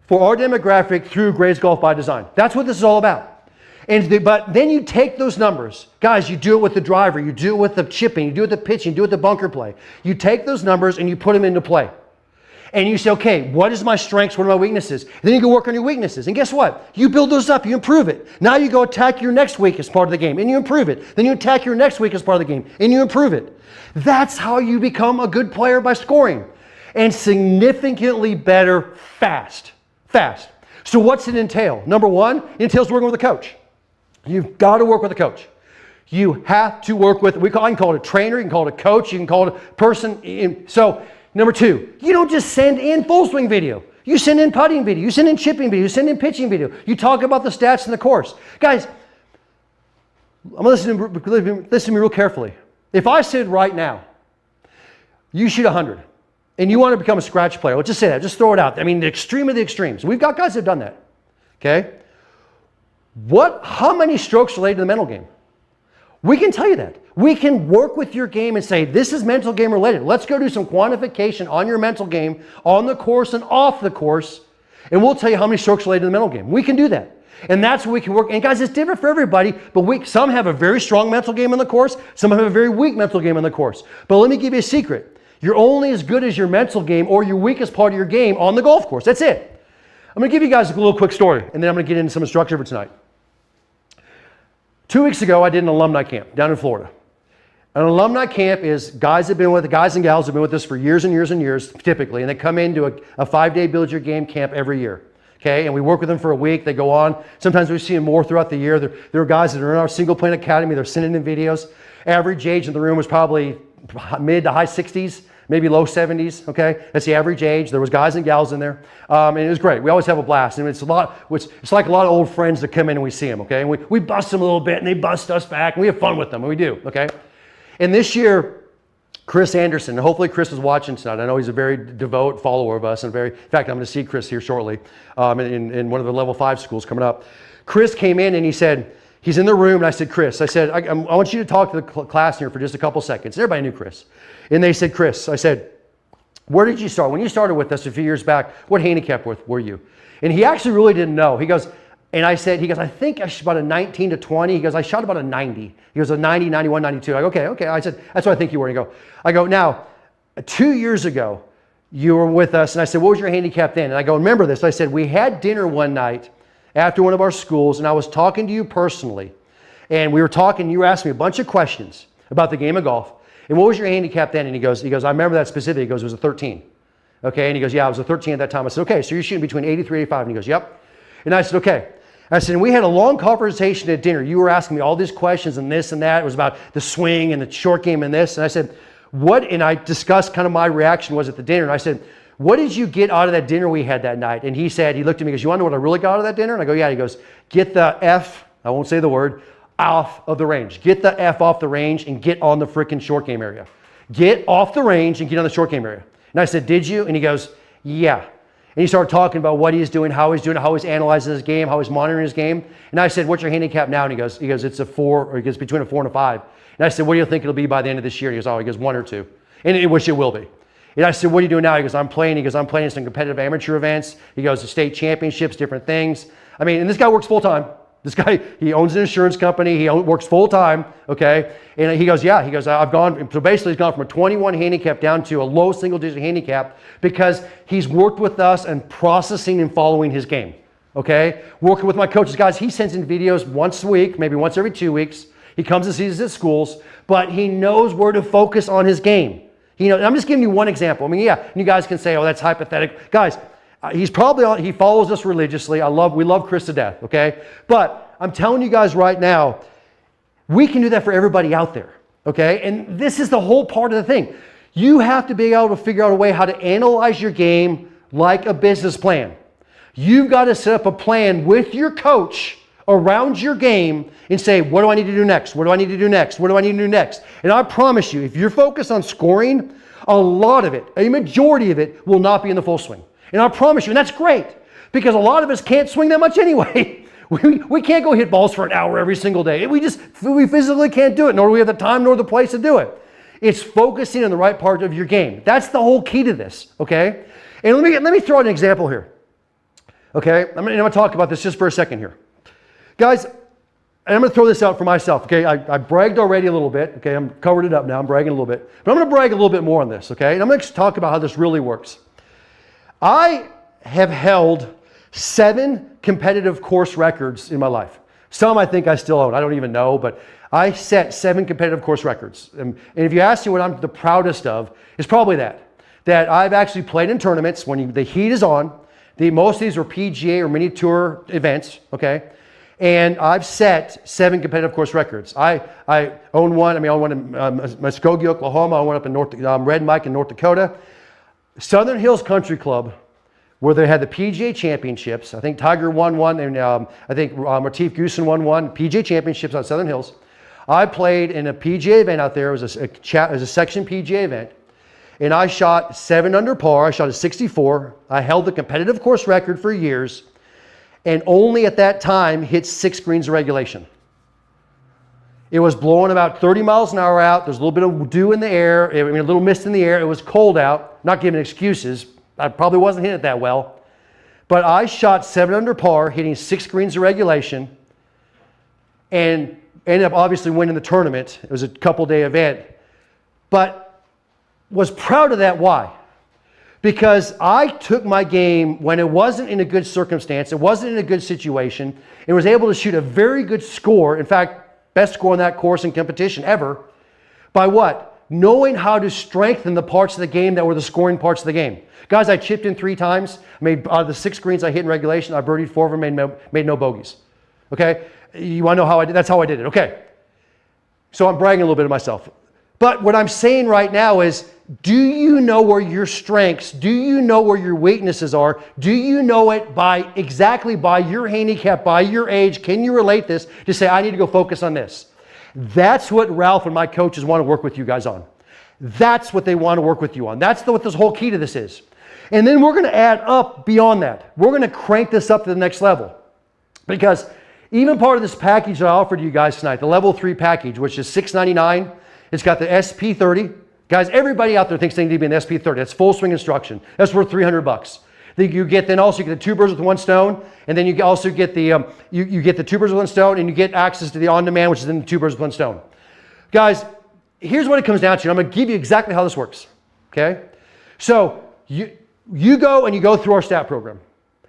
for our demographic through Graves Golf by Design. That's what this is all about. But then you take those numbers, guys, you do it with the driver, you do it with the chipping, you do it with the pitching, you do it with the bunker play. You take those numbers and you put them into play. And you say, okay, what is my strengths? What are my weaknesses? And then you go work on your weaknesses. And guess what? You build those up, you improve it. Now you go attack your next weakest part of the game and you improve it. Then you attack your next weakest part of the game and you improve it. That's how you become a good player, by scoring. And significantly better fast. Fast. So what's it entail? Number one, it entails working with a coach. You've got to work with a coach. You have to work with, I can call it a trainer, you can call it a coach, you can call it a person. So number two, you don't just send in full swing video. You send in putting video, you send in chipping video, you send in pitching video. You talk about the stats in the course. Guys, I'm listening to me real carefully. If I said right now, you shoot 100 and you want to become a scratch player, let's just say that, just throw it out. I mean, the extreme of the extremes. We've got guys that have done that, okay? How many strokes relate to the mental game? We can tell you that. We can work with your game and say, this is mental game related. Let's go do some quantification on your mental game, on the course and off the course, and we'll tell you how many strokes relate to the mental game. We can do that. And that's what we can work. And guys, it's different for everybody, but some have a very strong mental game on the course, some have a very weak mental game on the course. But let me give you a secret. You're only as good as your mental game or your weakest part of your game on the golf course. That's it. I'm going to give you guys a little quick story, and then I'm going to get into some instruction for tonight. 2 weeks ago, I did an alumni camp down in Florida. An alumni camp is guys and gals have been with us for years and years and years, typically, and they come into a 5-day Build Your Game camp every year. Okay, and we work with them for a week. They go on. Sometimes we see them more throughout the year. There are guys that are in our Single Plane Academy. They're sending in videos. Average age in the room was probably mid to high 60s, maybe low 70s. Okay, that's the average age. There was guys and gals in there, and it was great. We always have a blast, and it's like a lot of old friends that come in and we see them. Okay, and we bust them a little bit, and they bust us back, and we have fun with them, and we do. Okay, and this year, Chris Anderson, hopefully Chris is watching tonight. I know he's a very devout follower of us, and in fact, I'm going to see Chris here shortly in one of the level 5 schools coming up. Chris came in and he said, he's in the room, and I said, Chris, I want you to talk to the class here for just a couple seconds. Everybody knew Chris. And they said, Chris, I said, where did you start? When you started with us a few years back, what handicap were you? And he actually really didn't know. He goes, I think I shot about a 19 to 20. He goes, I shot about a 90. He goes, a 90, 91, 92. I go, okay. I said, that's what I think you were. And I go, now, 2 years ago, you were with us. And I said, what was your handicap then? And I go, remember this. I said, we had dinner one night after one of our schools, and I was talking to you personally. And we were talking, you were asking me a bunch of questions about the game of golf. And what was your handicap then? And he goes, I remember that specifically. He goes, it was a 13. Okay. And he goes, yeah, I was a 13 at that time. I said, okay, so you're shooting between 83 and 85. And he goes, yep. And I said, okay. I said, and we had a long conversation at dinner. You were asking me all these questions and this and that. It was about the swing and the short game and this. And I said, and I discussed kind of my reaction was at the dinner. And I said, what did you get out of that dinner we had that night? And he said, he looked at me and goes, you want to know what I really got out of that dinner? And I go, yeah. He goes, get the F, I won't say the word, off of the range. Get the F off the range and get on the freaking short game area. Get off the range and get on the short game area. And I said, did you? And he goes, yeah. And he started talking about what he's doing, how he's doing it, how he's analyzing his game, how he's monitoring his game. And I said, what's your handicap now? And he goes, it's a 4, or he goes between a 4 and a 5. And I said, what do you think it'll be by the end of this year? And he goes, 1 or 2. And which it will be. And I said, what are you doing now? He goes, I'm playing in some competitive amateur events. He goes to state championships, different things. I mean, and this guy works full time. This guy, he owns an insurance company. He works full time, okay? And he goes, yeah. He goes, so basically he's gone from a 21 handicap down to a low single digit handicap because he's worked with us and processing and following his game, okay? Working with my coaches. Guys, he sends in videos once a week, maybe once every 2 weeks. He comes and sees us at schools, but he knows where to focus on his game. I'm just giving you one example. I mean, yeah, and you guys can say, oh, that's hypothetical. Guys, he follows us religiously. We love Chris to death, okay? But I'm telling you guys right now, we can do that for everybody out there. Okay, and this is the whole part of the thing. You have to be able to figure out a way how to analyze your game like a business plan. You've got to set up a plan with your coach around your game and say, what do I need to do next? What do I need to do next? What do I need to do next? And I promise you, if you're focused on scoring, a lot of it, a majority of it, will not be in the full swing. And I promise you, and that's great, because a lot of us can't swing that much anyway. We can't go hit balls for an hour every single day. We physically can't do it, nor do we have the time nor the place to do it. It's focusing on the right part of your game. That's the whole key to this, okay? And let me throw out an example here, okay? I'm going to talk about this just for a second here. Guys, and I'm going to throw this out for myself, okay? I bragged already a little bit, okay? I'm covered it up now. I'm bragging a little bit. But I'm going to brag a little bit more on this, okay? And I'm going to talk about how this really works. I have held 7 competitive course records in my life. Some I think I still own. I don't even know, but I set 7 competitive course records. And if you ask me what I'm the proudest of, it's probably that I've actually played in tournaments when the heat is on. Most of these are PGA or mini tour events, okay? And I've set 7 competitive course records. I own one. I own one in Muskogee, Oklahoma. I own one up in Red Mike in North Dakota. Southern Hills Country Club, where they had the PGA Championships. I think Tiger won one, and I think Retief Goosen won one. PGA Championships on Southern Hills. I played in a PGA event out there. It was a section PGA event, and I shot 7 under par. I shot a 64. I held the competitive course record for years, and only at that time hit 6 greens of regulation. It was blowing about 30 miles an hour out. There's a little bit of dew in the air. A little mist in the air. It was cold out. Not giving excuses. I probably wasn't hitting it that well. But I shot 7 under par, hitting 6 greens of regulation, and ended up obviously winning the tournament. It was a couple-day event. But was proud of that. Why? Because I took my game when it wasn't in a good circumstance, it wasn't in a good situation, and was able to shoot a very good score. In fact, best score on that course in competition ever. By what? Knowing how to strengthen the parts of the game that were the scoring parts of the game. Guys, I chipped in 3 times. Out of the 6 greens I hit in regulation, I birdied 4 of them, made no bogeys. Okay? You want to know how I did? That's how I did it. Okay. So I'm bragging a little bit of myself. But what I'm saying right now is, do you know where your strengths, do you know where your weaknesses are? Do you know it exactly by your handicap, by your age? Can you relate this to say, I need to go focus on this? That's what Ralph and my coaches want to work with you guys on. That's what they want to work with you on. That's what this whole key to this is. And then we're going to add up beyond that. We're going to crank this up to the next level. Because even part of this package that I offered you guys tonight, the level 3 package, which is $699, it's got the SP30. Guys, everybody out there thinks they need to be an SP30. That's full swing instruction. That's worth $300. You get the 2 birds with 1 stone, and then you also get the you get the 2 birds with 1 stone, and you get access to the on-demand, which is in the 2 birds with 1 stone. Guys, here's what it comes down to. I'm going to give you exactly how this works. Okay, so you go and you go through our stat program.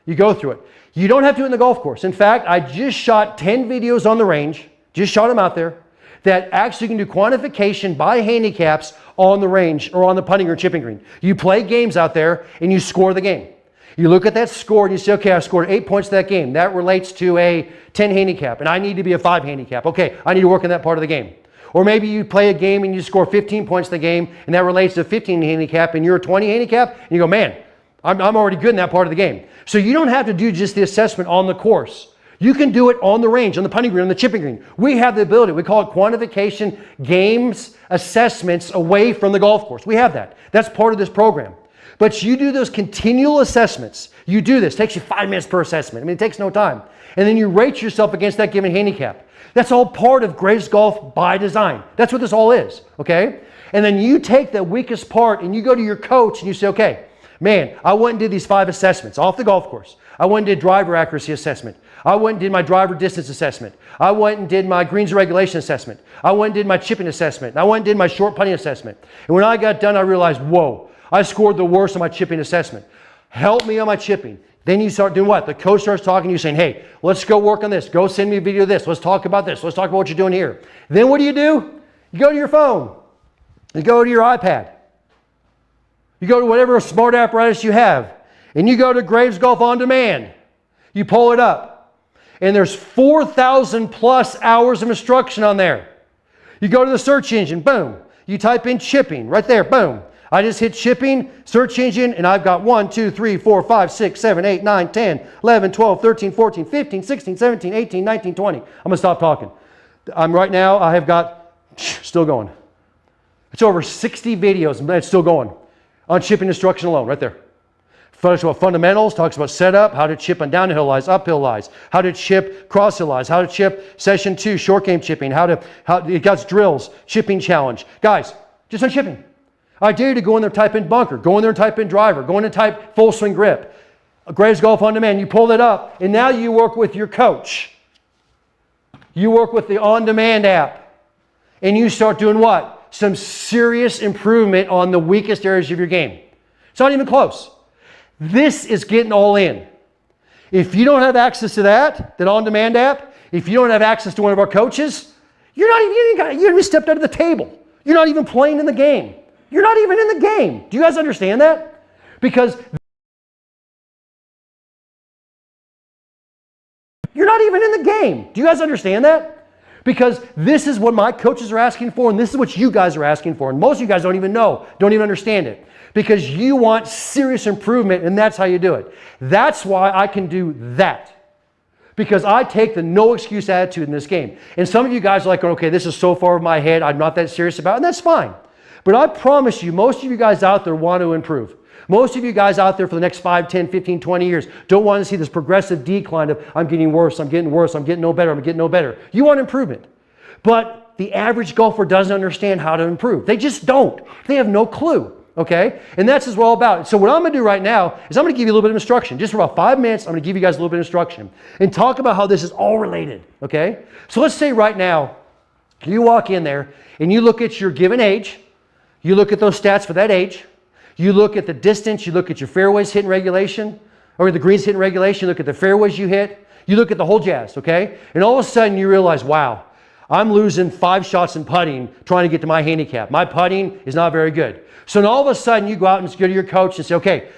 You go through it. You don't have to do it in the golf course. In fact, I just shot 10 videos on the range. Just shot them out there that actually can do quantification by handicaps on the range or on the putting or chipping green. You play games out there and you score the game. You look at that score and you say, okay, I scored 8 points that game. That relates to a 10 handicap, and I need to be a 5 handicap. Okay, I need to work on that part of the game. Or maybe you play a game and you score 15 points the game, and that relates to a 15 handicap, and you're a 20 handicap, and you go, man, I'm already good in that part of the game. So you don't have to do just the assessment on the course. You can do it on the range, on the putting green, on the chipping green. We have the ability. We call it quantification games assessments away from the golf course. We have that. That's part of this program. But you do those continual assessments. You do this. It takes you 5 minutes per assessment. It takes no time. And then you rate yourself against that given handicap. That's all part of Graves Golf by design. That's what this all is, okay? And then you take the weakest part and you go to your coach and you say, okay, man, I went and did these 5 assessments off the golf course. I went and did driver accuracy assessment. I went and did my driver distance assessment. I went and did my greens regulation assessment. I went and did my chipping assessment. I went and did my short putting assessment. And when I got done, I realized, whoa, I scored the worst on my chipping assessment. Help me on my chipping. Then you start doing what? The coach starts talking to you saying, hey, let's go work on this. Go send me a video of this. Let's talk about this. Let's talk about what you're doing here. Then what do? You go to your phone. You go to your iPad. You go to whatever smart apparatus you have. And you go to Graves Golf On Demand. You pull it up. And there's 4,000 plus hours of instruction on there. You go to the search engine, boom. You type in chipping, right there, boom. I just hit chipping, search engine, and I've got 1, 2, 3, 4, 5, 6, 7, 8, 9, 10, 11, 12, 13, 14, 15, 16, 17, 18, 19, 20. I'm going to stop talking. Right now, I have got, still going. It's over 60 videos, and it's still going on chipping instruction alone, right there. Talks about fundamentals, talks about setup, how to chip on downhill lies, uphill lies, how to chip cross hill lies, how to chip session 2, short game chipping, how it got drills, chipping challenge. Guys, just on chipping. I dare you to go in there, type in bunker, go in there and type in driver, go in and type full swing grip. Graves Golf On Demand, you pull it up, and now you work with your coach. You work with the On Demand app, and you start doing what? Some serious improvement on the weakest areas of your game. It's not even close. This is getting all in. If you don't have access to that On Demand app, if you don't have access to one of our coaches, you haven't even stepped out of the table. You're not even playing in the game. You're not even in the game. Do you guys understand that? Because you're not even in the game. Do you guys understand that? Because this is what my coaches are asking for, and this is what you guys are asking for. And most of you guys don't even know, don't even understand it. Because you want serious improvement, and that's how you do it. That's why I can do that. Because I take the no excuse attitude in this game. And some of you guys are like, okay, this is so far over my head, I'm not that serious about it, and that's fine. But I promise you, most of you guys out there want to improve. Most of you guys out there for the next 5, 10, 15, 20 years don't want to see this progressive decline of I'm getting worse, I'm getting worse, I'm getting no better, I'm getting no better. You want improvement. But the average golfer doesn't understand how to improve. They just don't. They have no clue. Okay? And that's what we're all about. So what I'm going to do right now is I'm going to give you a little bit of instruction. Just for about 5 minutes, I'm going to give you guys a little bit of instruction and talk about how this is all related. Okay? So let's say right now, you walk in there and you look at your given age, you look at those stats for that age, you look at the distance, you look at your fairways hitting regulation, or the greens hitting regulation, you look at the fairways you hit, you look at the whole jazz, okay? And all of a sudden you realize, wow, I'm losing 5 shots in putting trying to get to my handicap. My putting is not very good. So then all of a sudden you go out and go to your coach and say, okay,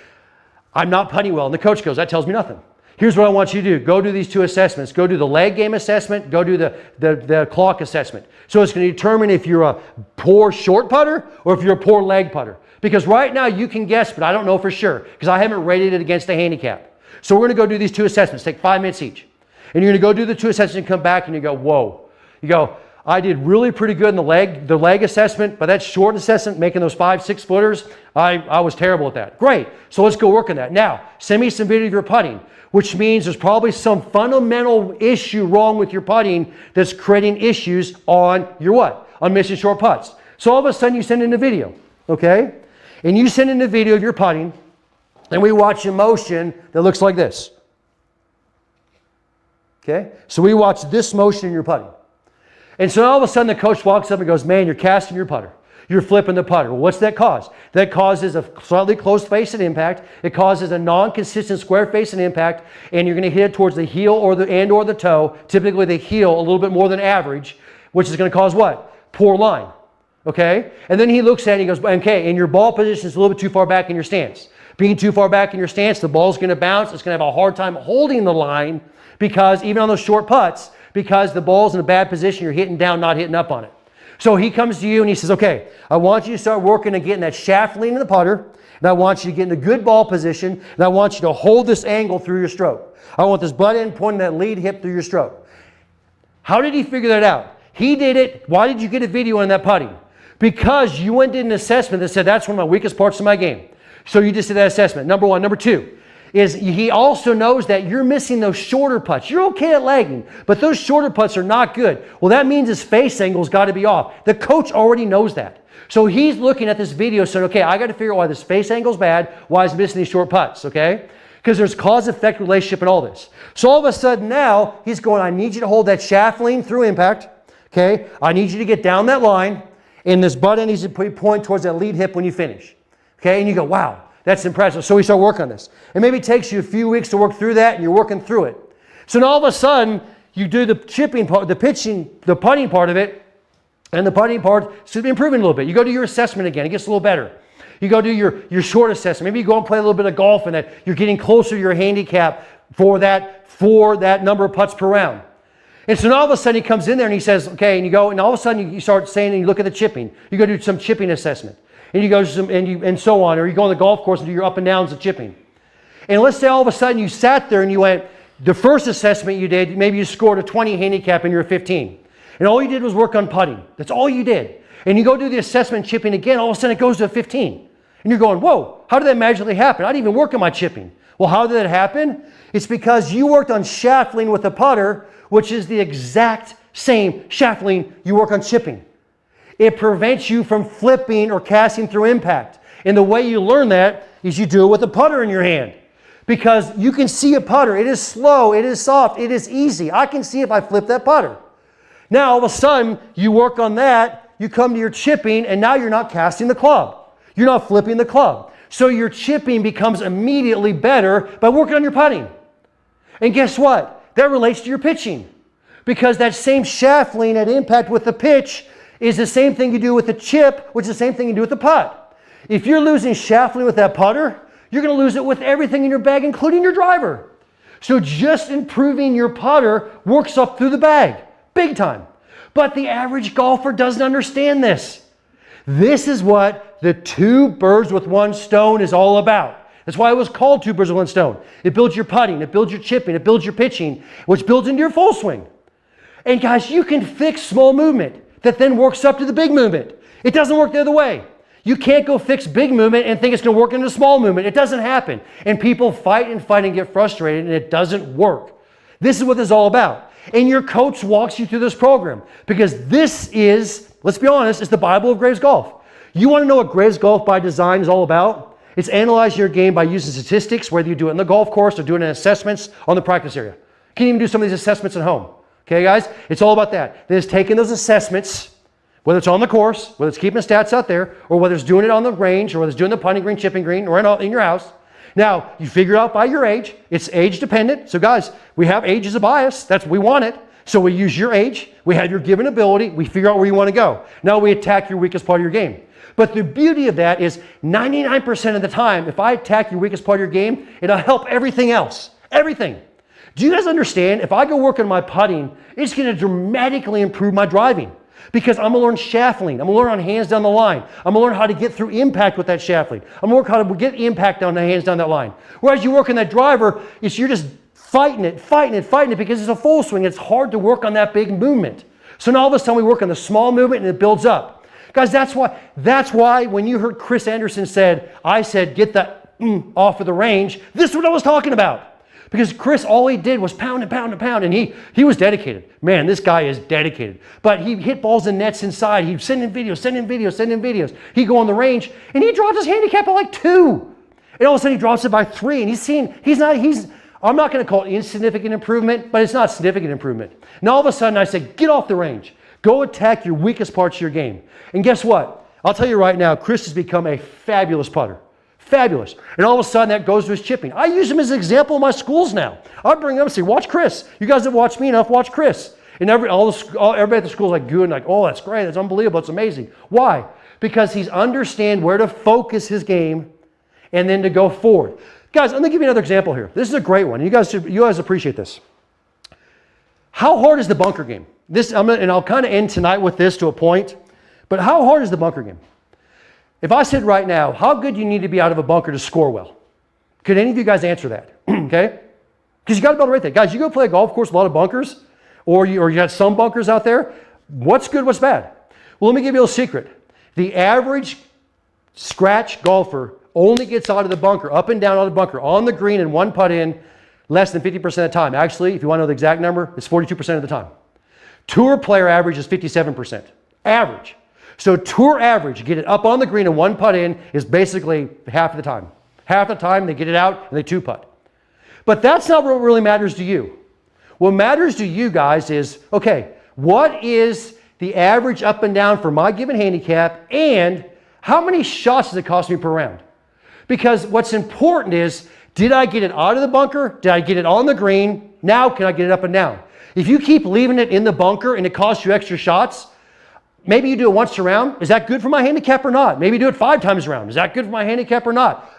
I'm not putting well. And the coach goes, that tells me nothing. Here's what I want you to do. Go do these 2 assessments. Go do the leg game assessment. Go do the clock assessment. So it's going to determine if you're a poor short putter or if you're a poor leg putter. Because right now you can guess, but I don't know for sure because I haven't rated it against the handicap. So we're going to go do these 2 assessments. Take 5 minutes each. And you're going to go do the 2 assessments and come back and you go, whoa. You go, I did really pretty good in the leg assessment, but that short assessment, making those 5, 6 footers, I was terrible at that. Great. So let's go work on that. Now, send me some video of your putting, which means there's probably some fundamental issue wrong with your putting that's creating issues on your what? On missing short putts. So all of a sudden you send in a video, okay? And you send in a video of your putting, and we watch a motion that looks like this. Okay? So we watch this motion in your putting. And so all of a sudden the coach walks up and goes, man, you're casting your putter. You're flipping the putter. Well, what's that cause? That causes a slightly closed face and impact. It causes a non-consistent square face and impact, and you're going to hit it towards the heel or the toe, typically the heel a little bit more than average, which is going to cause what? Poor line. Okay? And then he looks at it and he goes, okay, and your ball position is a little bit too far back in your stance. Being too far back in your stance, the ball's going to bounce. It's going to have a hard time holding the line because even on those short putts, because the ball's in a bad position, you're hitting down, not hitting up on it. So he comes to you and he says, okay, I want you to start working and getting that shaft lean in the putter, and I want you to get in a good ball position, and I want you to hold this angle through your stroke. I want this butt end pointing that lead hip through your stroke. How did he figure that out? He did it. Why did you get a video on that putting? Because you went and did an assessment that said that's one of my weakest parts of my game. So you just did that assessment. Number one. Number two is he also knows that you're missing those shorter putts. You're okay at lagging, but those shorter putts are not good. Well, that means his face angle's got to be off. The coach already knows that. So he's looking at this video saying, okay, I got to figure out why this face angle's bad, why he's missing these short putts, okay? Because there's cause-effect relationship in all this. So all of a sudden now, he's going, I need you to hold that shaft lean through impact, okay? I need you to get down that line, and this butt end needs to point towards that lead hip when you finish, okay? And you go, wow. That's impressive. So we start working on this. And maybe it takes you a few weeks to work through that, and you're working through it. So now all of a sudden, you do the chipping part, the pitching, the putting part of it, and the putting part should be improving a little bit. You go do your assessment again. It gets a little better. You go do your short assessment. Maybe you go and play a little bit of golf, and that you're getting closer to your handicap for that number of putts per round. And so now all of a sudden he comes in there and he says, okay, and you go, and all of a sudden you start saying, and you look at the chipping. You go do some chipping assessment. And you go to some, and so on. Or you go on the golf course and do your up and downs of chipping. And let's say all of a sudden you sat there and you went, the first assessment you did, maybe you scored a 20 handicap and you're a 15. And all you did was work on putting. That's all you did. And you go do the assessment chipping again, all of a sudden it goes to a 15. And you're going, whoa, how did that magically happen? I didn't even work on my chipping. Well, how did that happen? It's because you worked on shaft lean with a putter, which is the exact same shaft lean you work on chipping. It prevents you from flipping or casting through impact. And the way you learn that is you do it with a putter in your hand. Because you can see a putter. It is slow, it is soft, it is easy. I can see if I flip that putter. Now all of a sudden, you work on that, you come to your chipping, and now you're not casting the club. You're not flipping the club. So your chipping becomes immediately better by working on your putting. And guess what? That relates to your pitching. Because that same shaft lean at impact with the pitch is the same thing you do with the chip, which is the same thing you do with the putt. If you're losing shaft lean with that putter, you're going to lose it with everything in your bag, including your driver. So just improving your putter works up through the bag, big time. But the average golfer doesn't understand this. This is what the two birds with one stone is all about. That's why it was called two birds with one stone. It builds your putting, it builds your chipping, it builds your pitching, which builds into your full swing. And guys, you can fix small movement that then works up to the big movement. It doesn't work the other way. You can't go fix big movement and think it's going to work into small movement. It doesn't happen. And people fight and get frustrated, and it doesn't work. This is what this is all about. And your coach walks you through this program because this is, let's be honest, it's the Bible of Graves Golf. You want to know what Graves Golf by Design is all about? It's analyzing your game by using statistics, whether you do it in the golf course or doing assessments on the practice area. You can even do some of these assessments at home. Okay, guys? It's all about that. Then it's taking those assessments, whether it's on the course, whether it's keeping the stats out there, or whether it's doing it on the range, or whether it's doing the putting green, chipping green, or in your house. Now, you figure it out by your age. It's age dependent. So guys, we have age as a bias. We want it. So we use your age. We have your given ability. We figure out where you want to go. Now we attack your weakest part of your game. But the beauty of that is 99% of the time, if I attack your weakest part of your game, it'll help everything else. Everything. Do you guys understand? If I go work on my putting, it's going to dramatically improve my driving. Because I'm going to learn shaft lean. I'm going to learn on hands down the line. I'm going to learn how to get through impact with that shaft lean. I'm going to work how to get impact on the hands down that line. Whereas you work on that driver, you're just fighting it because it's a full swing. It's hard to work on that big movement. So now all of a sudden we work on the small movement and it builds up. Guys, that's why when you heard Chris Anderson I said, get that off of the range, this is what I was talking about. Because Chris, all he did was pound and pound and pound, and he was dedicated. Man, this guy is dedicated. But he hit balls and nets inside. He'd send in videos. He'd go on the range, and he dropped his handicap at like 2. And all of a sudden he drops it by 3, and I'm not going to call it insignificant improvement, but it's not significant improvement. Now all of a sudden I said, get off the range. Go attack your weakest parts of your game. And guess what? I'll tell you right now, Chris has become a fabulous putter. Fabulous. And all of a sudden that goes to his chipping. I use him as an example in my schools now. I bring him up and say, watch Chris. You guys that watch me enough, watch Chris. And everybody at the school is like, good, and like, oh, that's great. That's unbelievable. It's amazing. Why? Because he's understand where to focus his game and then to go forward. Guys, I'm going to give you another example here. This is a great one. You guys appreciate this. How hard is the bunker game? And I'll kind of end tonight with this to a point, but how hard is the bunker game? If I said right now, how good do you need to be out of a bunker to score well? Could any of you guys answer that? Okay? Because you got to be able to rate that. Guys, you go play a golf course with a lot of bunkers, or you got some bunkers out there. What's good, what's bad? Well, let me give you a little secret. The average scratch golfer only gets out of the bunker, up and down out of the bunker, on the green and one putt in, less than 50% of the time. Actually, if you want to know the exact number, it's 42% of the time. Tour player average is 57%. Average. So tour average, get it up on the green and one putt in, is basically half of the time. Half the time they get it out and they two putt. But that's not what really matters to you. What matters to you guys is, okay, what is the average up and down for my given handicap, and how many shots does it cost me per round? Because what's important is, did I get it out of the bunker? Did I get it on the green? Now can I get it up and down? If you keep leaving it in the bunker and it costs you extra shots, maybe you do it once a round. Is that good for my handicap or not? Maybe you do it 5 times a round. Is that good for my handicap or not?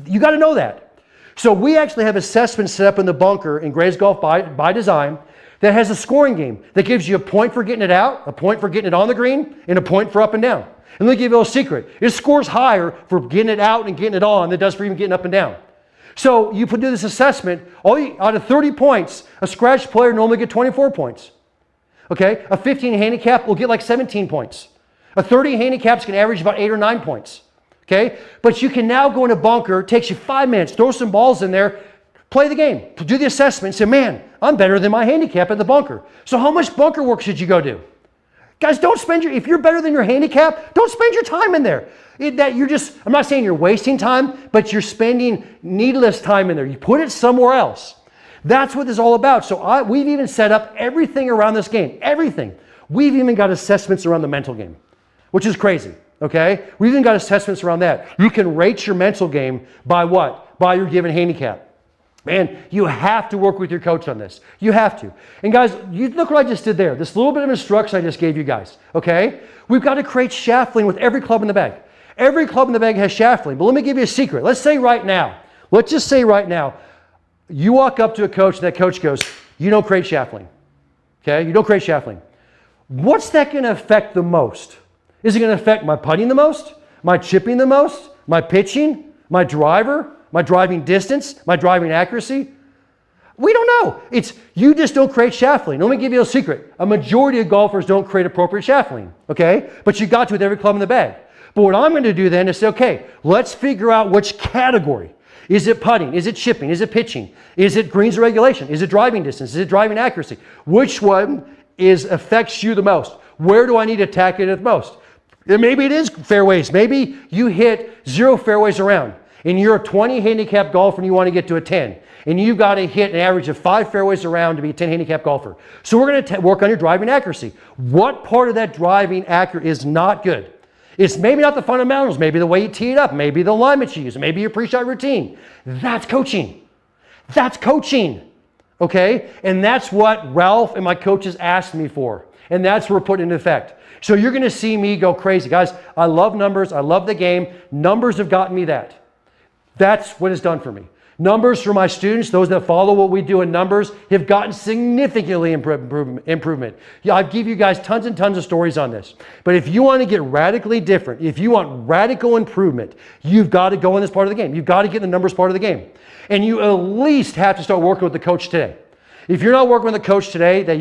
You got to know that. So we actually have assessments set up in the bunker in Graves Golf by design that has a scoring game that gives you a point for getting it out, a point for getting it on the green, and a point for up and down. And let me give you a little secret. It scores higher for getting it out and getting it on than it does for even getting up and down. So you do this assessment, out of 30 points, a scratch player normally get 24 points. Okay, a 15 handicap will get like 17 points. A 30 handicap's can average about 8 or 9 points. Okay, but you can now go in a bunker, it takes you 5 minutes, throw some balls in there, play the game, do the assessment, say, man, I'm better than my handicap at the bunker. So how much bunker work should you go do? Guys, don't spend if you're better than your handicap, don't spend your time in there. I'm not saying you're wasting time, but you're spending needless time in there. You put it somewhere else. That's what this is all about. So we've even set up everything around this game, everything. We've even got assessments around the mental game, which is crazy, okay? We've even got assessments around that. You can rate your mental game by what? By your given handicap. And you have to work with your coach on this. You have to. And guys, you look what I just did there. This little bit of instruction I just gave you guys, okay? We've got to create shaft lean with every club in the bag. Every club in the bag has shaft lean. But let me give you a secret. Let's just say right now, you walk up to a coach and that coach goes, you don't create shaft lean, okay? You don't create shaft lean. What's that going to affect the most? Is it going to affect my putting the most? My chipping the most? My pitching? My driver? My driving distance? My driving accuracy? We don't know. You just don't create shaft lean. Let me give you a secret. A majority of golfers don't create appropriate shaft lean, okay? But you got to with every club in the bag. But what I'm going to do then is say, okay, let's figure out which category. Is it putting? Is it chipping? Is it pitching? Is it greens regulation? Is it driving distance? Is it driving accuracy? Which one affects you the most? Where do I need to attack it the most? And maybe it is fairways. Maybe you hit 0 fairways around and you're a 20 handicap golfer and you want to get to a 10. And you've got to hit an average of 5 fairways around to be a 10 handicap golfer. So we're going to work on your driving accuracy. What part of that driving accuracy is not good? It's maybe not the fundamentals, maybe the way you tee it up, maybe the alignment you use, maybe your pre-shot routine. That's coaching. That's coaching. Okay? And that's what Ralph and my coaches asked me for. And that's what we're putting into effect. So you're going to see me go crazy. Guys, I love numbers. I love the game. Numbers have gotten me that. That's what it's done for me. Numbers for my students, those that follow what we do in numbers, have gotten significantly improvement. Yeah, I give you guys tons and tons of stories on this. But if you want to get radically different, if you want radical improvement, you've got to go in this part of the game. You've got to get in the numbers part of the game. And you at least have to start working with the coach today. If you're not working with the coach today, that you